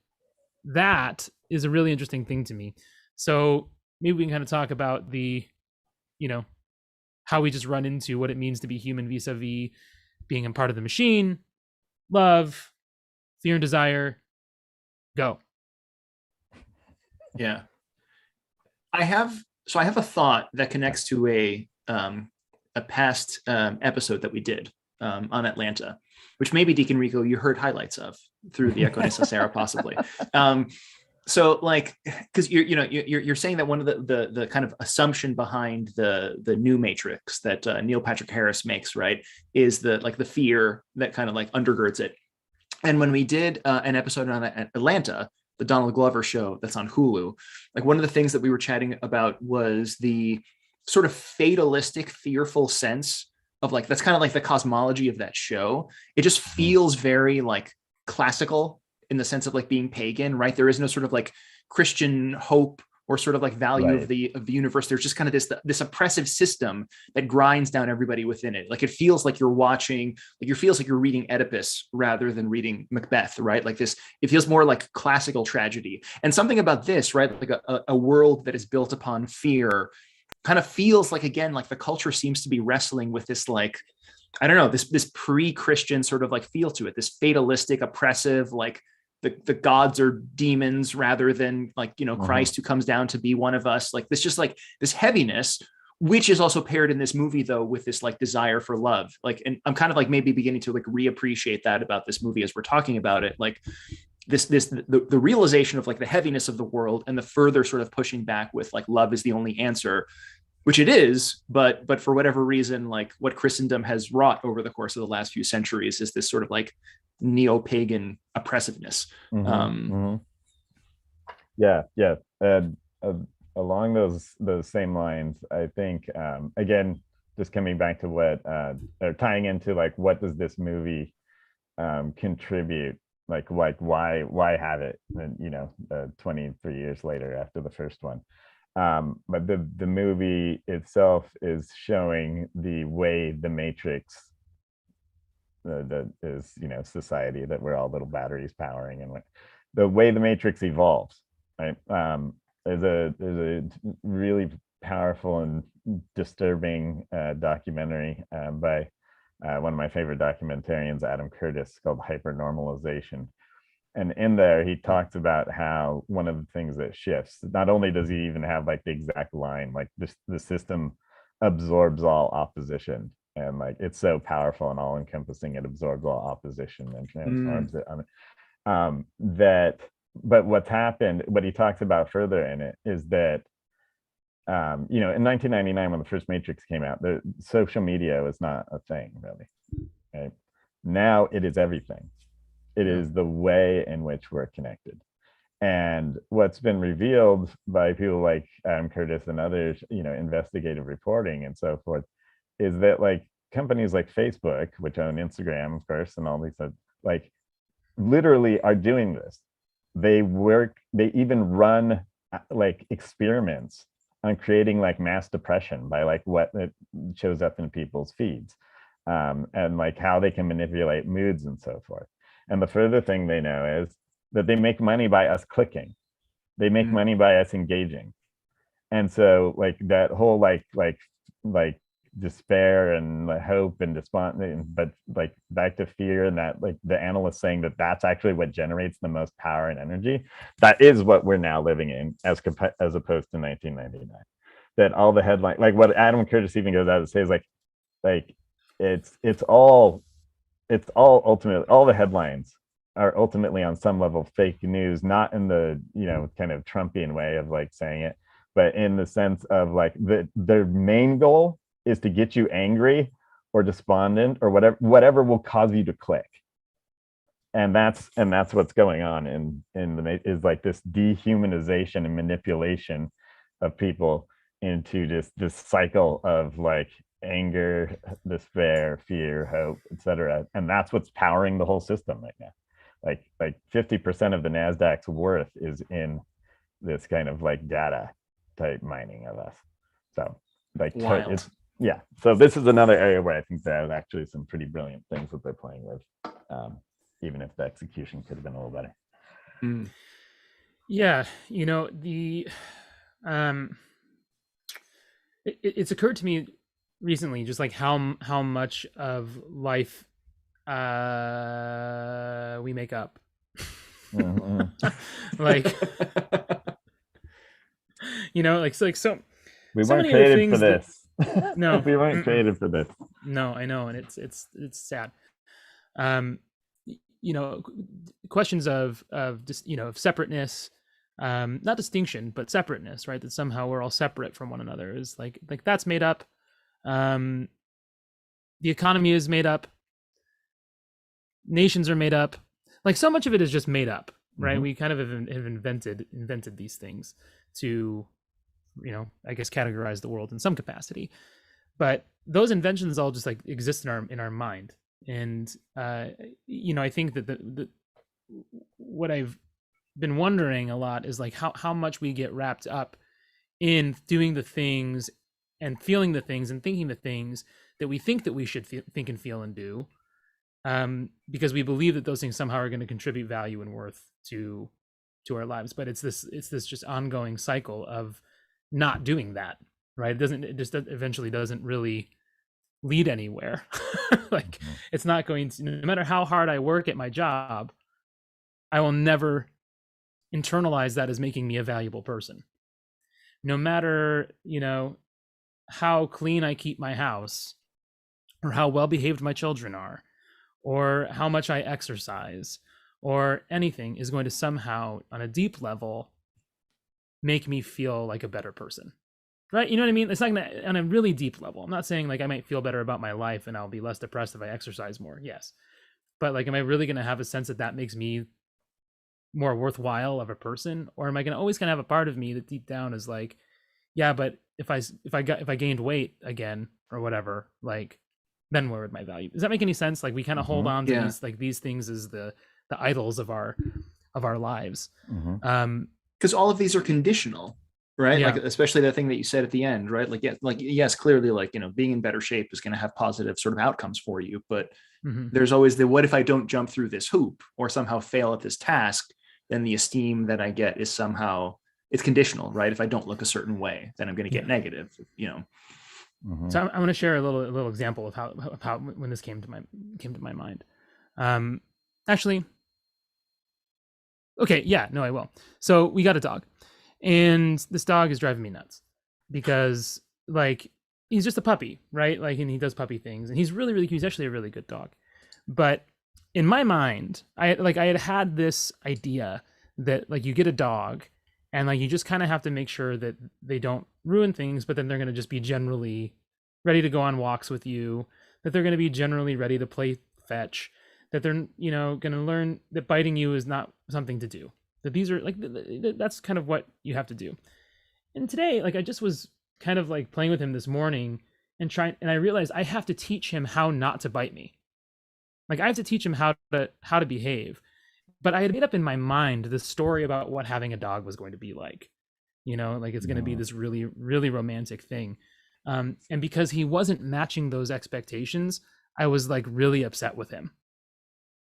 is a really interesting thing to me. So maybe we can kind of talk about the how we just run into what it means to be human vis-a-vis being a part of the machine, love, fear and desire. Go. Yeah. I have a thought that connects to a past episode that we did on Atlanta, which maybe Deacon Rico, you heard highlights of through the Echo Necessara possibly. So like, because you're saying that one of the kind of assumption behind the new Matrix that Neil Patrick Harris makes, right, is the fear that kind of like undergirds it. And when we did an episode on Atlanta, the Donald Glover show that's on Hulu, like one of the things that we were chatting about was the sort of fatalistic, fearful sense of like, that's kind of like the cosmology of that show. It just feels very like classical in the sense of like being pagan, right? There is no sort of like Christian hope or sort of like value Right. of the universe. There's just kind of this oppressive system that grinds down everybody within it. Like it feels like you're watching, like it feels like you're reading Oedipus rather than reading Macbeth, right? Like this, it feels more like classical tragedy. And something about this, right? Like a world that is built upon fear kind of feels like, again, like the culture seems to be wrestling with this, like, I don't know, this pre-Christian sort of like feel to it, this fatalistic, oppressive, like the gods are demons rather than like, Christ who comes down to be one of us. Like this, just like this heaviness, which is also paired in this movie though with this like desire for love. Like, and I'm kind of like maybe beginning to like reappreciate that about this movie as we're talking about it. Like the realization of like the heaviness of the world and the further sort of pushing back with like love is the only answer, which it is, but for whatever reason, like what Christendom has wrought over the course of the last few centuries is this sort of like neo-pagan oppressiveness. Yeah, yeah. And along those same lines, I think again, just coming back to what or tying into like what does this movie contribute? Like why have it? And 23 years later after the first one. But the movie itself is showing the way the Matrix that is society, that we're all little batteries powering, and the way the Matrix evolves, right? There's a really powerful and disturbing documentary by one of my favorite documentarians, Adam Curtis, called Hypernormalization. And in there, he talks about how one of the things that shifts, not only does he even have like the exact line, like the system absorbs all opposition, and like it's so powerful and all encompassing, it absorbs all opposition and transforms it. That, but what's happened, what he talks about further in it is that, in 1999, when the first Matrix came out, the social media was not a thing really. Right? Now it is everything. It is the way in which we're connected. And what's been revealed by people like Adam Curtis and others, investigative reporting and so forth, is that like companies like Facebook, which own Instagram, of course, and all these, like literally are doing this. They even run like experiments on creating like mass depression by like what it shows up in people's feeds, and like how they can manipulate moods and so forth. And the further thing they know is that they make money by us clicking. They make money by us engaging. And so like that whole like despair and hope and despondent, but like back to fear, and that like the analyst saying that that's actually what generates the most power and energy. That is what we're now living in as opposed to 1999. That all the headline, like what Adam Curtis even goes out to say is like it's all ultimately, all the headlines are ultimately on some level fake news, not in the kind of Trumpian way of like saying it, but in the sense of like their main goal is to get you angry or despondent or whatever will cause you to click. And that's what's going on in the is like this dehumanization and manipulation of people into this cycle of like anger, despair, fear, hope, etc. And that's what's powering the whole system right now. Like 50% of the Nasdaq's worth is in this kind of like data type mining of us. So like it's, yeah. So this is another area where I think there's actually some pretty brilliant things that they're playing with, even if the execution could have been a little better. Yeah, it's occurred to me recently just like how much of life we make up. Like so we so weren't many other created things for this. No, we weren't created for this. No, I know, and it's sad. Questions of just of separateness, not distinction, but separateness, right? That somehow we're all separate from one another is like that's made up. The economy is made up. Nations are made up. Like so much of it is just made up, right? We kind of have invented these things to, I guess categorize the world in some capacity. But those inventions all just like exist in our mind. And I think that what I've been wondering a lot is like how much we get wrapped up in doing the things and feeling the things and thinking the things that we think that we should think and feel and do, because we believe that those things somehow are going to contribute value and worth to our lives. But it's this just ongoing cycle of not doing that, right? It just eventually doesn't really lead anywhere. Like it's not going to, no matter how hard I work at my job, I will never internalize that as making me a valuable person. No matter, how clean I keep my house, or how well behaved my children are, or how much I exercise, or anything is going to somehow, on a deep level, make me feel like a better person. Right? You know what I mean? It's like on a really deep level. I'm not saying like I might feel better about my life and I'll be less depressed if I exercise more. Yes. But like, am I really going to have a sense that makes me more worthwhile of a person? Or am I going to always kind of have a part of me that deep down is like, yeah, but if I gained weight again or whatever, like, then where would my value? Does that make any sense? Like we kind of hold on to these things as the idols of our lives. Because all of these are conditional. Right. Yeah. Like, especially that thing that you said at the end, right? Like, yes, clearly, like, being in better shape is going to have positive sort of outcomes for you. But there's always what if I don't jump through this hoop or somehow fail at this task, then the esteem that I get is somehow, it's conditional, right? If I don't look a certain way, then I'm going to get negative, So I'm going to share a little example of how when this came to my mind. Actually, okay. Yeah, no, I will. So we got a dog. And this dog is driving me nuts because like he's just a puppy, right? Like, and he does puppy things and he's really, really cute. He's actually a really good dog. But in my mind, I had this idea that like you get a dog and like you just kind of have to make sure that they don't ruin things, but then they're going to just be generally ready to go on walks with you, that they're going to be generally ready to play fetch, that they're, going to learn that biting you is not something to do. That these are like, that's kind of what you have to do. And today, like I just was kind of like playing with him this morning and I realized I have to teach him how not to bite me. Like I have to teach him how to behave. But I had made up in my mind this story about what having a dog was going to be like, like it's going to be this really, really romantic thing. And because he wasn't matching those expectations, I was like really upset with him.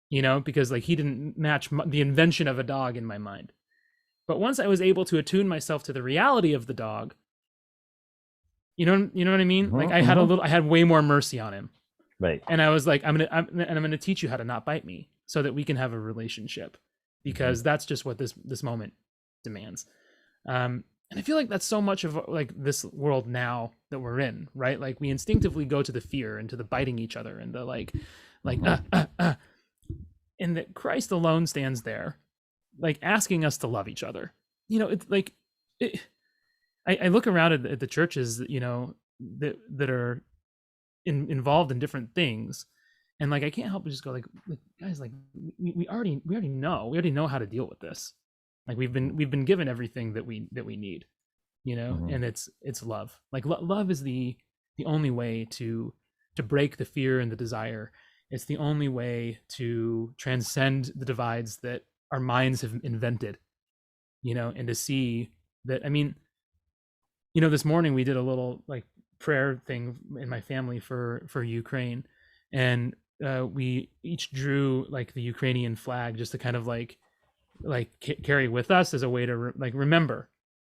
Because like he didn't match the invention of a dog in my mind. But once I was able to attune myself to the reality of the dog, you know what I mean? Like I had way more mercy on him. Right. And I was like, I'm going to teach you how to not bite me so that we can have a relationship, because that's just what this moment demands. And I feel like that's so much of like this world now that we're in, right? Like we instinctively go to the fear and to the biting each other and the and that Christ alone stands there, like asking us to love each other. It's like, I look around at the churches, that are involved in different things, and like I can't help but just go like guys, like we already know how to deal with this. Like we've been given everything that we need, and it's love. Like love is the only way to break the fear and the desire. It's the only way to transcend the divides that our minds have invented, and to see that, this morning we did a little like prayer thing in my family for Ukraine, and we each drew like the Ukrainian flag just to kind of like carry with us as a way to remember,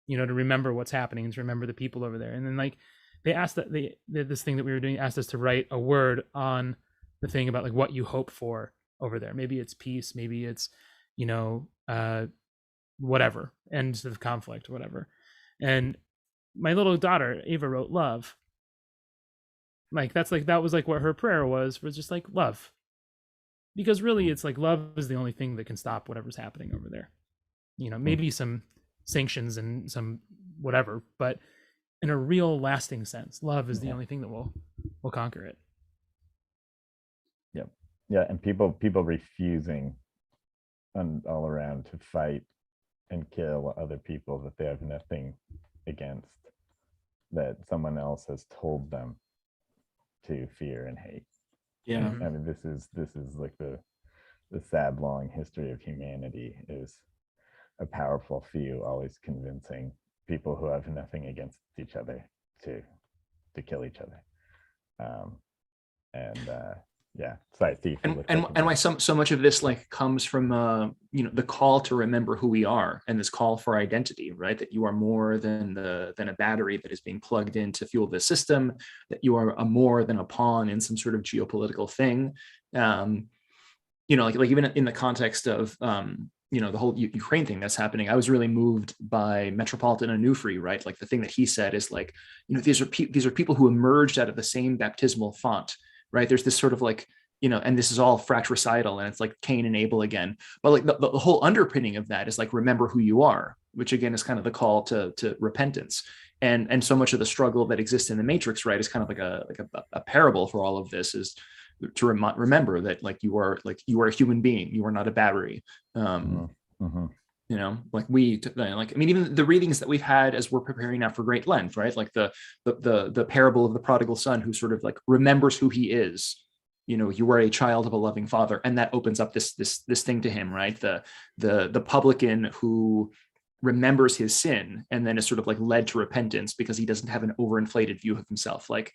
to remember what's happening and to remember the people over there. And then like they asked that this thing that we were doing asked us to write a word on the thing about like what you hope for over there. Maybe it's peace, maybe it's, whatever, end of conflict, whatever. And my little daughter, Ava, wrote love. Like that was like what her prayer was just like love. Because really it's like love is the only thing that can stop whatever's happening over there. Maybe some sanctions and some whatever, but in a real lasting sense, love is the only thing that will conquer it. Yep. Yeah, and people refusing all around to fight and kill other people that they have nothing against, that someone else has told them to fear and hate. Yeah. Mhm. I mean, this is like the sad long history of humanity, is a powerful few always convincing people who have nothing against each other to kill each other. Yeah, sorry, Steve. And why so much of this like comes from the call to remember who we are, and this call for identity, right? That you are more than a battery that is being plugged in to fuel the system, that you are a more than a pawn in some sort of geopolitical thing. Like even in the context of the whole Ukraine thing that's happening, I was really moved by Metropolitan Onufri, right? Like the thing that he said is like, these are people who emerged out of the same baptismal font, right? There's this sort of like, and this is all fratricidal, and it's like Cain and Abel again. But like the whole underpinning of that is like, remember who you are, which again is kind of the call to repentance. And so much of the struggle that exists in the Matrix, right, is kind of like a parable for all of this, is to remember that like you are a human being, you are not a battery. Like I mean, even the readings that we've had as we're preparing now for Great Lent, right? Like the parable of the prodigal son, who sort of like remembers who he is. You are a child of a loving father, and that opens up this thing to him, right? The publican who remembers his sin and then is sort of like led to repentance because he doesn't have an overinflated view of himself. Like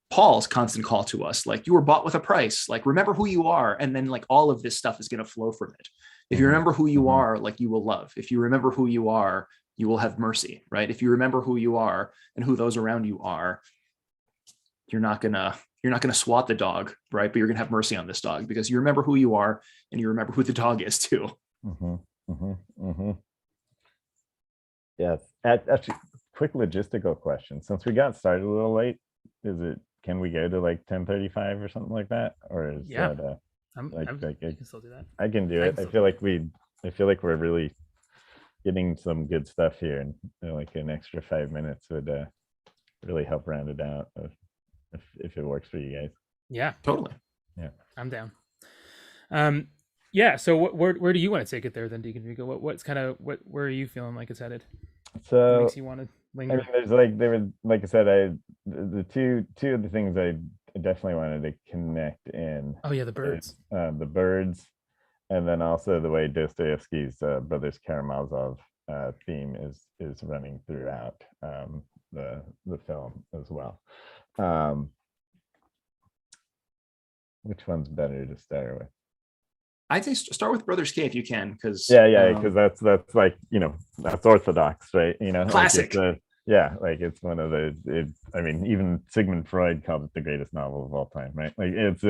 Paul's constant call to us, like, you were bought with a price, like, remember who you are. And then like all of this stuff is going to flow from it. If you remember who you are, like, you will love. If you remember who you are, you will have mercy, right? If you remember who you are and who those around you are, you're not gonna swat the dog, right? But you're gonna have mercy on this dog because you remember who you are and you remember who the dog is too. Yes. Actually, quick logistical question. Since we got started a little late, can we go to like 10:35 or something like that? Or is that I can still do that. I can do it. I feel like we're really getting some good stuff here, and like an extra 5 minutes would really help round it out if it works for you guys. Yeah, totally. Yeah, I'm down. Yeah. So where do you want to take it there then, Deacon Rico? Where are you feeling like it's headed? So what makes you want to linger? I mean, like I said, the two of the things I definitely wanted to connect in. Oh yeah, the birds. The birds, and then also the way Dostoevsky's Brothers Karamazov theme is running throughout the film as well. Which one's better to start with? I'd say start with Brothers K if you can, because because that's like, that's Orthodox, right? Classic. Like it's one of I mean, even Sigmund Freud called it the greatest novel of all time, right? Like it's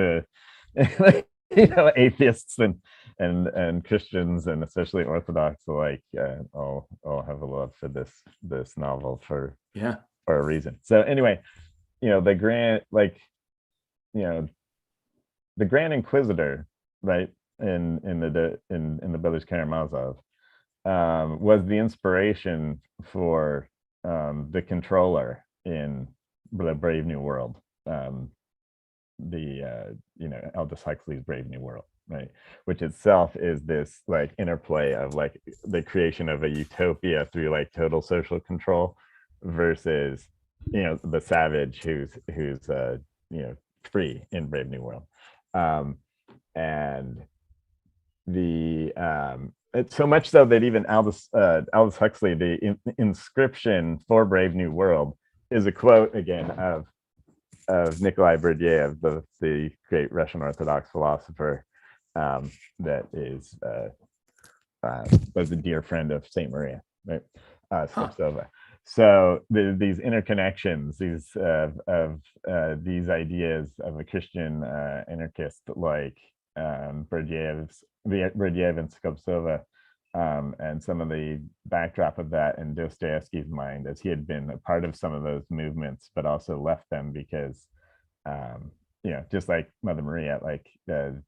atheists and Christians, and especially Orthodox, all have a love for this novel for a reason. So anyway, the Grand Inquisitor, right, in the Brothers Karamazov, was the inspiration for the controller in the Brave New World, Aldous Huxley's Brave New World, right, which itself is this like interplay of like the creation of a utopia through like total social control versus the savage who's free in Brave New World. And it's so much so that even Aldous Huxley, the inscription for Brave New World is a quote again of Nikolai Berdyaev, the great Russian Orthodox philosopher, that was a dear friend of Saint Maria, right? Skobtsova. So these interconnections, these ideas of a Christian anarchist like Berdyaev and Skobtsova, and some of the backdrop of that in Dostoevsky's mind, as he had been a part of some of those movements, but also left them because, just like Mother Maria, like the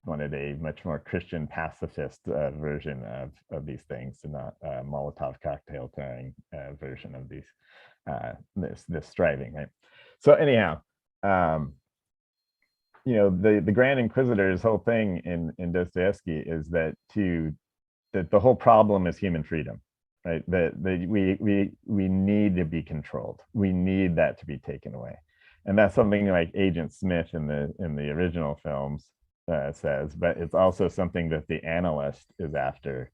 wanted a much more Christian pacifist version of these things, and not a Molotov cocktail throwing version of these this striving, right? So anyhow, the Grand Inquisitor's whole thing in Dostoevsky is that the whole problem is human freedom, right? That we need to be controlled. We need that to be taken away, and that's something like Agent Smith in the original films says, but it's also something that the analyst is after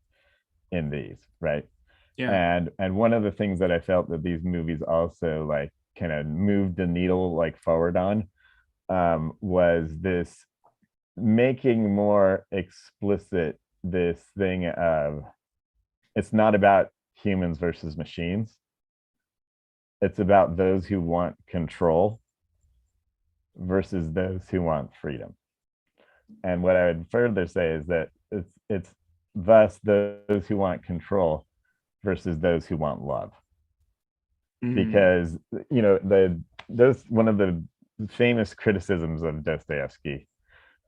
in these, right? Yeah. And one of the things that I felt that these movies also like kind of moved the needle like forward on was this making more explicit this thing of it's not about humans versus machines. It's about those who want control versus those who want freedom. And what I would further say is that it's thus those who want control versus those who want love. Because those one of the famous criticisms of Dostoevsky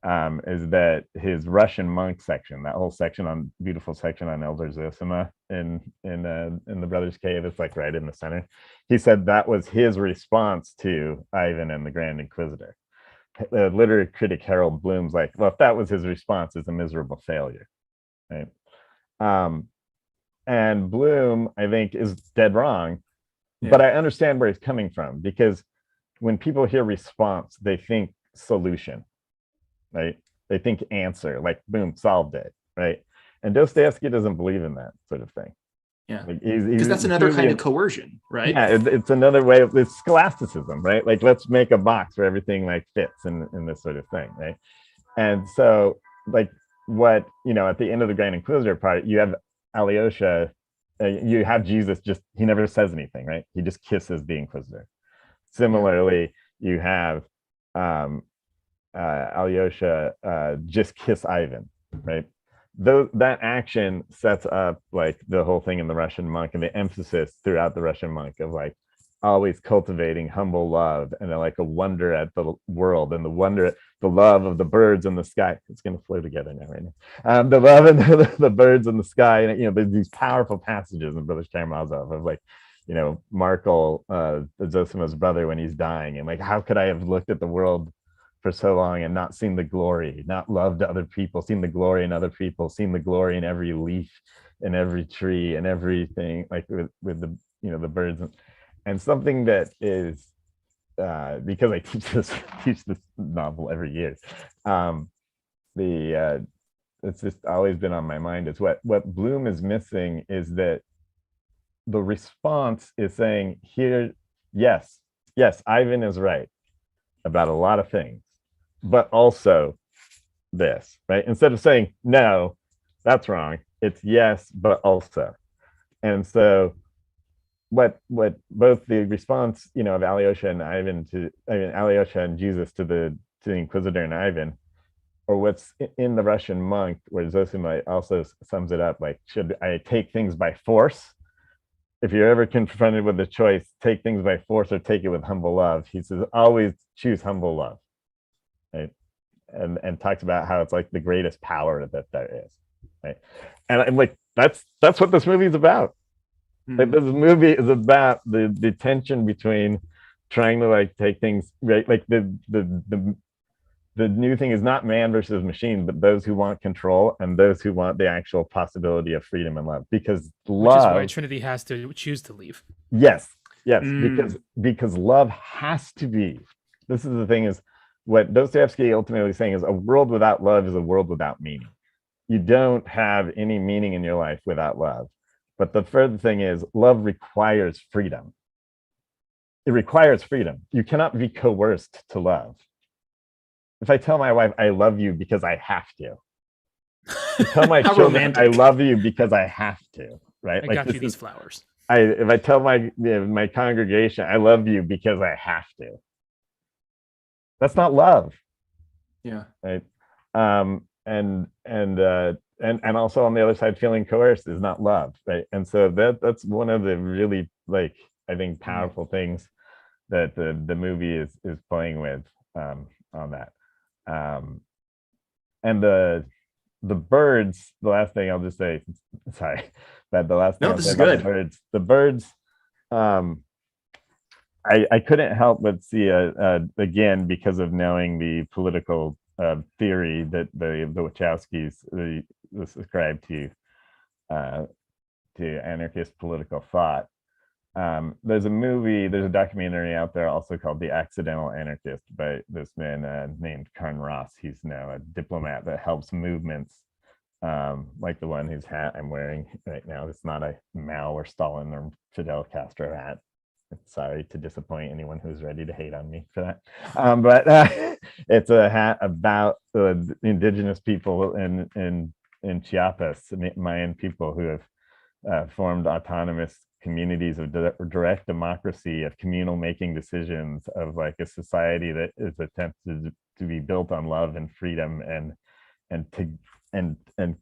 is that his Russian monk section, that whole section beautiful section on Elder Zosima in the Brothers' Cave, it's like right in the center. He said that was his response to Ivan and the Grand Inquisitor. The literary critic Harold Bloom's like, well, if that was his response, it's a miserable failure, right? And Bloom, I think, is dead wrong, but I understand where he's coming from, because when people hear response, they think solution, right? They think answer, like boom, solved it, right? And Dostoevsky doesn't believe in that sort of thing. Yeah, because like that's another kind of coercion, right? Yeah, it's another way of it's scholasticism, right? Like let's make a box where everything like fits in this sort of thing, right? And so, like what at the end of the Grand Inquisitor part, you have Alyosha, you have Jesus, just he never says anything, right? He just kisses the Inquisitor. Similarly, you have Alyosha just kiss Ivan, right? That action sets up like the whole thing in the Russian monk, and the emphasis throughout the Russian monk of like always cultivating humble love and like a wonder at the world and the love of the birds in the sky. It's going to flow together now, right now. The love and the birds in the sky, and there's these powerful passages in Brothers Karamazov of like, Markel, Zosima's brother, when he's dying, and like, how could I have looked at the world for so long and not seen the glory, not loved other people, seen the glory in other people, seen the glory in every leaf, in every tree, and everything, like with the the birds, and something that is because I teach this novel every year, it's just always been on my mind is what Bloom is missing is that the response is saying here, yes, Ivan is right about a lot of things, but also this, right? Instead of saying, no, that's wrong, it's yes, but also. And so what both the response, of Alyosha and Alyosha and Jesus to the Inquisitor and Ivan, or what's in the Russian monk, where Zosima also sums it up, like, should I take things by force? If you're ever confronted with a choice, take things by force or take it with humble love. He says, always choose humble love, right? And talks about how it's like the greatest power that there is, right? And I'm like, that's what this movie is about. Like, this movie is about the tension between trying to like take things right, like the new thing is not man versus machine, but those who want control and those who want the actual possibility of freedom and love. Because love, which is why Trinity has to choose to leave. Yes, because love has to be. This is the thing: is what Dostoevsky ultimately saying is a world without love is a world without meaning. You don't have any meaning in your life without love. But the further thing is, love requires freedom. It requires freedom. You cannot be coerced to love. If I tell my wife I love you because I have to, I tell my children romantic. I love you because I have to, right? I got you these flowers. If I tell my my congregation I love you because I have to, that's not love. Yeah. Right. And also on the other side, feeling coerced is not love, right? And so that's one of the really, like, I think powerful things that the movie is playing with on that. and the birds, the last thing I'll just say, sorry, but the last thing No, I'll this say is about good. the birds, I couldn't help but see again, because of knowing the political theory that the Wachowskis ascribe uh, to anarchist political thought. There's a documentary out there also called The Accidental Anarchist by this man named Karn Ross. He's now a diplomat that helps movements like the one whose hat I'm wearing right now. It's not a Mao or Stalin or Fidel Castro hat. Sorry to disappoint anyone who's ready to hate on me for that. But it's a hat about the indigenous people in Chiapas, Mayan people who have formed autonomous communities of direct democracy, of communal making decisions, of like a society that is attempted to be built on love and freedom and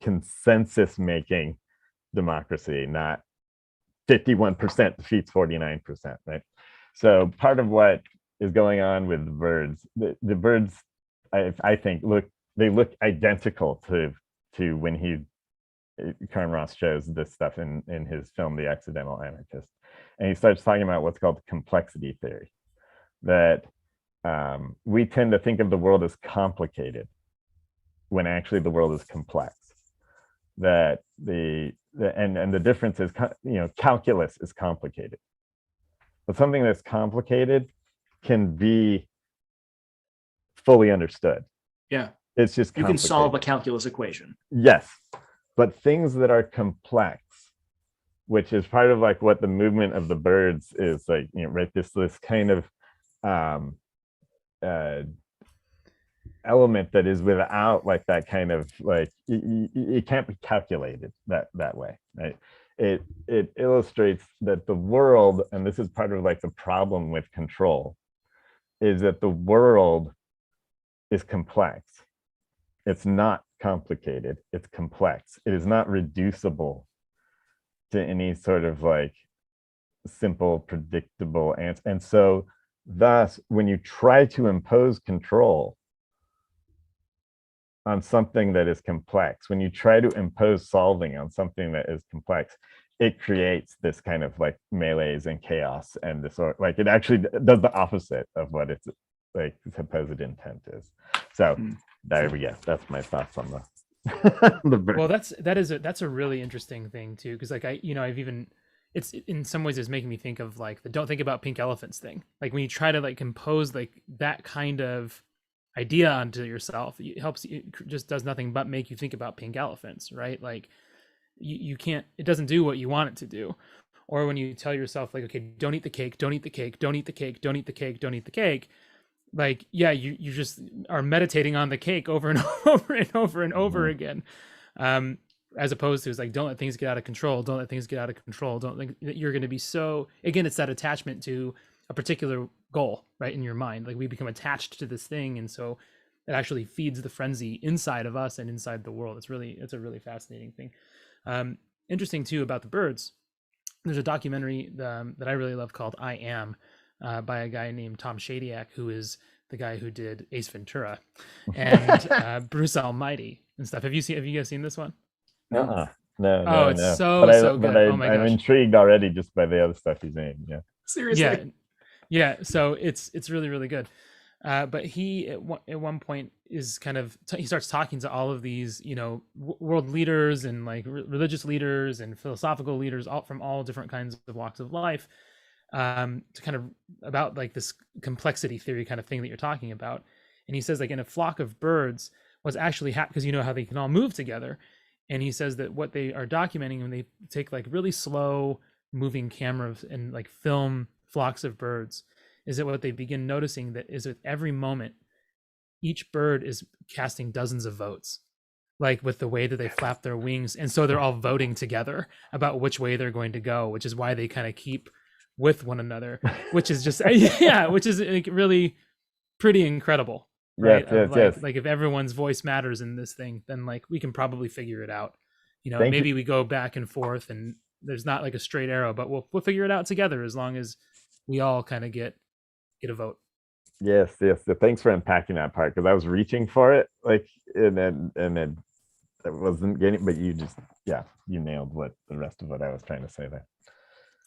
consensus making democracy, not 51% defeats 49%, right? So part of what is going on with the birds, the birds, I think they look identical to when Karn Ross shows this stuff in his film The Accidental Anarchist, and he starts talking about what's called complexity theory, that we tend to think of the world as complicated when actually the world is complex. That the difference is, calculus is complicated, but something that's complicated can be fully understood. Yeah, it's just you can solve a calculus equation. Yes, but things that are complex, which is part of like what the movement of the birds is like, right? This kind of element that is without like that kind of like it can't be calculated that way, right? It illustrates that the world, and this is part of like the problem with control, is that the world is complex. It's not complicated, it's complex. It is not reducible to any sort of like simple predictable answer. And so thus when you try to impose control on something that is complex, when you try to impose solving on something that is complex, it creates this kind of like melees and chaos and disorder. Like it actually does the opposite of what its like supposed intent is. So there we go. That's my thoughts on the well, that's a really interesting thing too, because like I've even, it's in some ways it's making me think of like the don't think about pink elephants thing. Like when you try to like impose like that kind of idea onto yourself, it just does nothing but make you think about pink elephants, right? Like you can't, it doesn't do what you want it to do. Or when you tell yourself like, okay, don't eat the cake, don't eat the cake, don't eat the cake, don't eat the cake, don't eat the cake. Like, yeah, you just are meditating on the cake over and over and over and over again. As opposed to, it's like, don't let things get out of control. Don't let things get out of control. Don't think that you're going to be so, again, it's that attachment to a particular goal, right? In your mind, like we become attached to this thing. And so it actually feeds the frenzy inside of us and inside the world. It's a really fascinating thing. Interesting too about the birds. There's a documentary that I really love called I Am, by a guy named Tom Shadyac, who is the guy who did Ace Ventura and Bruce Almighty and stuff. Have you guys seen this one? No. It's so good. Oh my gosh, I'm intrigued already just by the other stuff he's in. Yeah, seriously. Yeah. So it's really really good. But he at one point is kind of he starts talking to all of these world leaders and like religious leaders and philosophical leaders, all from all different kinds of walks of life, to kind of about like this complexity theory kind of thing that you're talking about. And he says like in a flock of birds was actually because how they can all move together. And he says that what they are documenting when they take like really slow moving cameras and like film flocks of birds is that what they begin noticing that is with every moment, each bird is casting dozens of votes, like with the way that they flap their wings. And so they're all voting together about which way they're going to go, which is why they kind of keep with one another, which is just, which is like really pretty incredible. Right. Yes. Like if everyone's voice matters in this thing, then like we can probably figure it out. Thank maybe you. we go back and forth and there's not like a straight arrow, but we'll figure it out together as long as we all kind of get a vote. Yes, yes. So thanks for unpacking that part because I was reaching for it, like, and then I wasn't getting. But you just, yeah, you nailed what the rest of what I was trying to say there.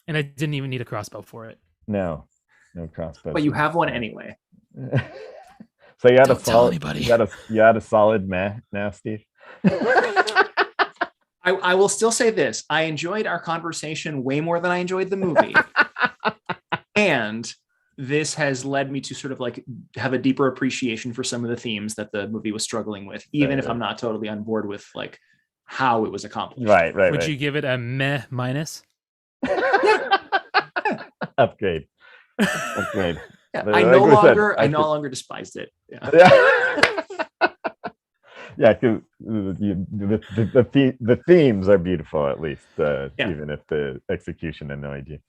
And I didn't even need a crossbow for it. No, no crossbow. But you have one anyway. So you had Don't a tell solid. anybody. You had a solid meh now, Steve. I will still say this. I enjoyed our conversation way more than I enjoyed the movie. And this has led me to sort of like have a deeper appreciation for some of the themes that the movie was struggling with, even if I'm not totally on board with like how it was accomplished. Right. Would you give it a meh minus? Upgrade. Upgrade. Yeah, But I like no we said, longer despised it. Yeah. Yeah, because the themes are beautiful, at least, even if the execution annoyed you.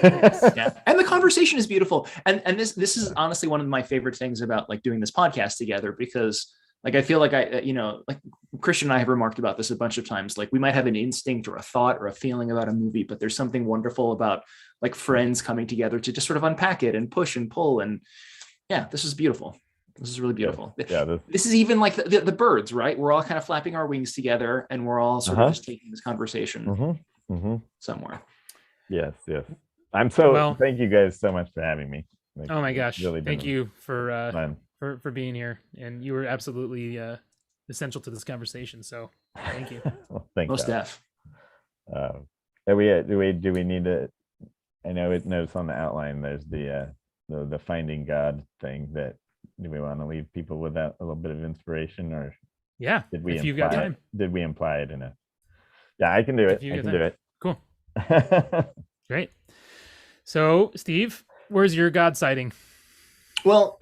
Yeah, and the conversation is beautiful, and this is honestly one of my favorite things about like doing this podcast together, because like I feel like like Christian and I have remarked about this a bunch of times. Like we might have an instinct or a thought or a feeling about a movie, but there's something wonderful about like friends coming together to just sort of unpack it and push and pull. And yeah, this is beautiful. This is really beautiful. Yeah, this is even like the birds, right? We're all kind of flapping our wings together, and we're all sort of just taking this conversation somewhere. Yes. Thank you guys so much for having me. Like, oh my gosh. Really thank you for being here. And you were absolutely essential to this conversation. So thank you. Well, thank Most def. Do we need to, I know it notes on the outline, there's the finding God thing. That do we want to leave people with that a little bit of inspiration, or yeah, did we if you've got time. Did we imply it in a yeah, I can do it. I can do it. Cool. Great. So Steve, where's your God sighting? Well,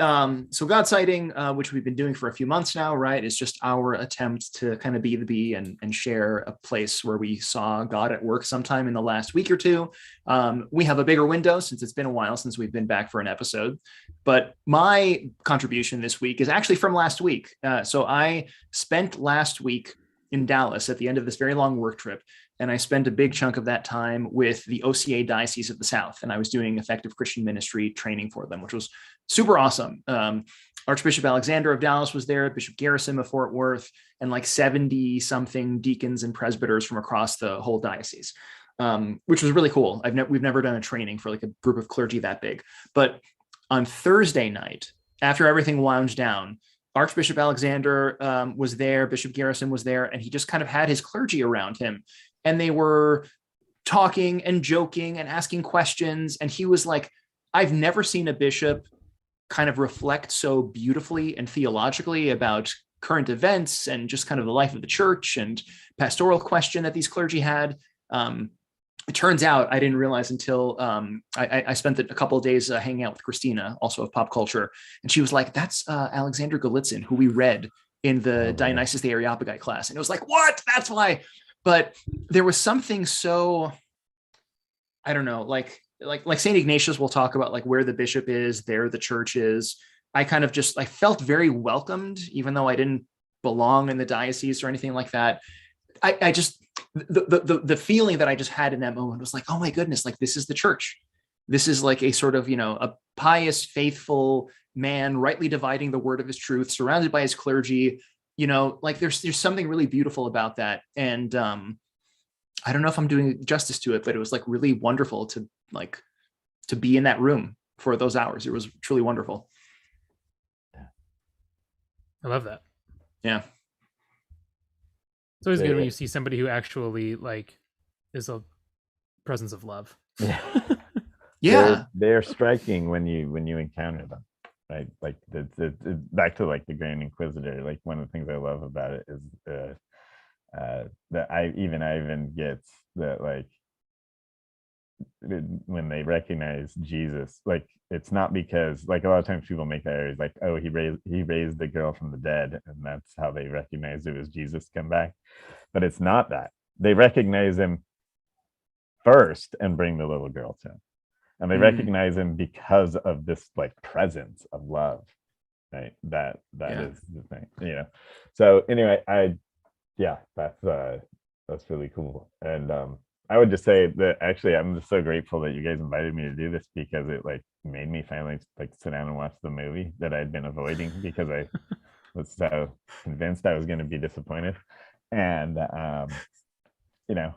so God sighting, which we've been doing for a few months now, right, is just our attempt to kind of be the bee and share a place where we saw God at work sometime in the last week or two. We have a bigger window since it's been a while since we've been back for an episode. But my contribution this week is actually from last week. So I spent last week in Dallas at the end of this very long work trip. And I spent a big chunk of that time with the OCA Diocese of the South. And I was doing effective Christian ministry training for them, which was super awesome. Archbishop Alexander of Dallas was there, Bishop Garrison of Fort Worth, and like 70 something deacons and presbyters from across the whole diocese, which was really cool. We've never done a training for like a group of clergy that big. But on Thursday night, after everything wound down, Archbishop Alexander was there, Bishop Garrison was there, and he just kind of had his clergy around him. And they were talking and joking and asking questions. And he was like, I've never seen a bishop kind of reflect so beautifully and theologically about current events and just kind of the life of the church and pastoral question that these clergy had. It turns out, I didn't realize until I spent a couple of days hanging out with Christina, also of pop culture. And she was like, that's Alexander Golitsyn, who we read in the Dionysius the Areopagite class. And it was like, what? That's why. But there was something so, I don't know, like St. Ignatius will talk about like where the bishop is, there the church is. I kind of just, I felt very welcomed, even though I didn't belong in the diocese or anything like that. I just, the feeling that I just had in that moment was like, oh my goodness, like this is the church. This is like a sort of, a pious, faithful man, rightly dividing the word of his truth, surrounded by his clergy. Like there's something really beautiful about that. And I don't know if I'm doing justice to it, but it was like really wonderful to be in that room for those hours. It was truly wonderful. I love that. Yeah. It's always good when you see somebody who actually like is a presence of love. Yeah. They're striking when you encounter them. Right, like the back to like the Grand Inquisitor. Like one of the things I love about it is that I even gets that, like when they recognize Jesus, like it's not because, like, a lot of times people make that error, like, oh, he raised the girl from the dead and that's how they recognize it was Jesus come back. But it's not that. They recognize him first and bring the little girl to him. And they recognize him because of this like presence of love, right? That is the thing, So anyway, that's really cool. And I would just say that actually I'm just so grateful that you guys invited me to do this, because it like made me finally like sit down and watch the movie that I'd been avoiding because I was so convinced I was going to be disappointed. And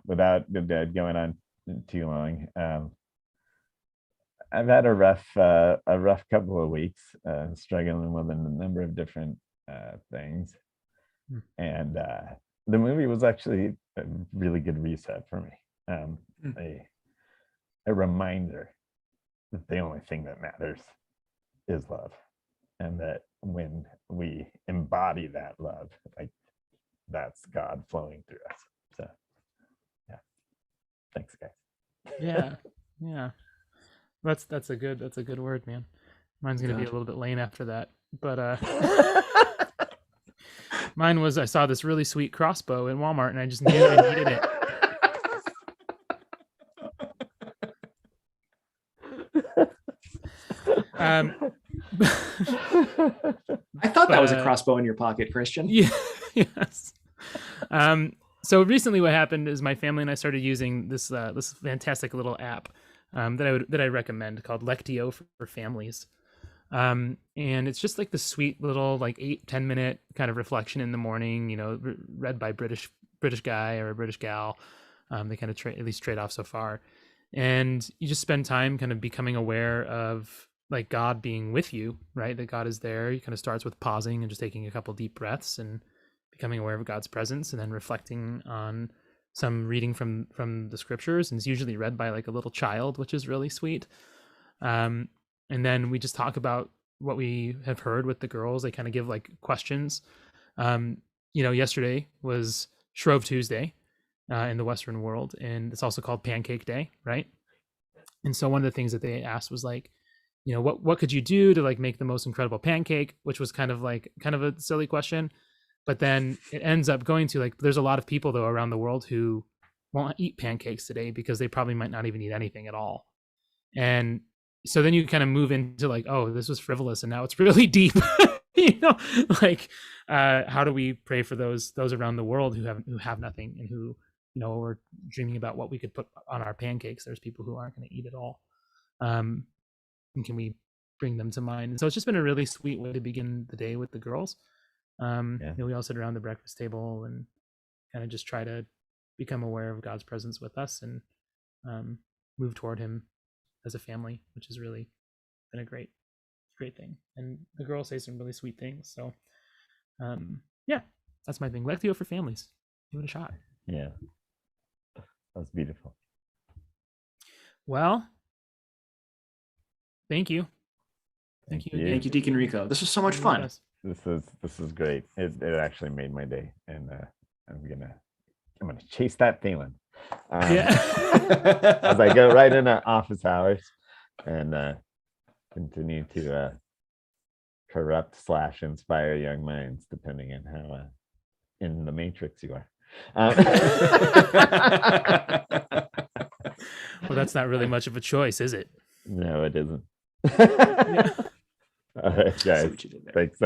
without going on too long, I've had a rough couple of weeks, struggling with a number of different things. And the movie was actually a really good reset for me. A reminder that the only thing that matters is love, and that when we embody that love, like, that's God flowing through us. So yeah, thanks guys. Yeah, that's a good word, man. Mine's gonna be a little bit lame after that, but mine was, I saw this really sweet crossbow in Walmart and I just knew I needed it. I thought that was a crossbow in your pocket, Christian. Yeah. Yes. So recently what happened is my family and I started using this fantastic little app that I recommend, called Lectio for families. And it's just like the sweet little like 8-10 minute kind of reflection in the morning, read by British guy or a British gal. They kind of trade off so far, and you just spend time kind of becoming aware of like God being with you, right? That God is there. He kind of starts with pausing and just taking a couple deep breaths and becoming aware of God's presence, and then reflecting on some reading from the scriptures. And it's usually read by like a little child, which is really sweet. And then we just talk about what we have heard with the girls. They kind of give like questions. Yesterday was Shrove Tuesday in the Western world, and it's also called Pancake Day, right? And so one of the things that they asked was like, what could you do to like make the most incredible pancake, which was kind of a silly question. But then it ends up going to like, there's a lot of people though around the world who won't eat pancakes today because they probably might not even eat anything at all. And so then you kind of move into like, oh, this was frivolous and now it's really deep. How do we pray for those around the world who have nothing, and who, are dreaming about what we could put on our pancakes? There's people who aren't going to eat at all. And can we bring them to mind? And so it's just been a really sweet way to begin the day with the girls. We all sit around the breakfast table and kind of just try to become aware of God's presence with us, and move toward him as a family, which has really been a great thing. And the girls say some really sweet things. So that's my thing. Lectio for families. Give it a shot. Yeah, that's beautiful. Well, thank you. Thank you, Deacon Rico. This was so much fun. This is great. It actually made my day, and I'm gonna chase that feeling as I go right into office hours and continue to corrupt/inspire young minds, depending on how in the matrix you are. Well, that's not really much of a choice, is it? No, it isn't. All right, guys. Thanks.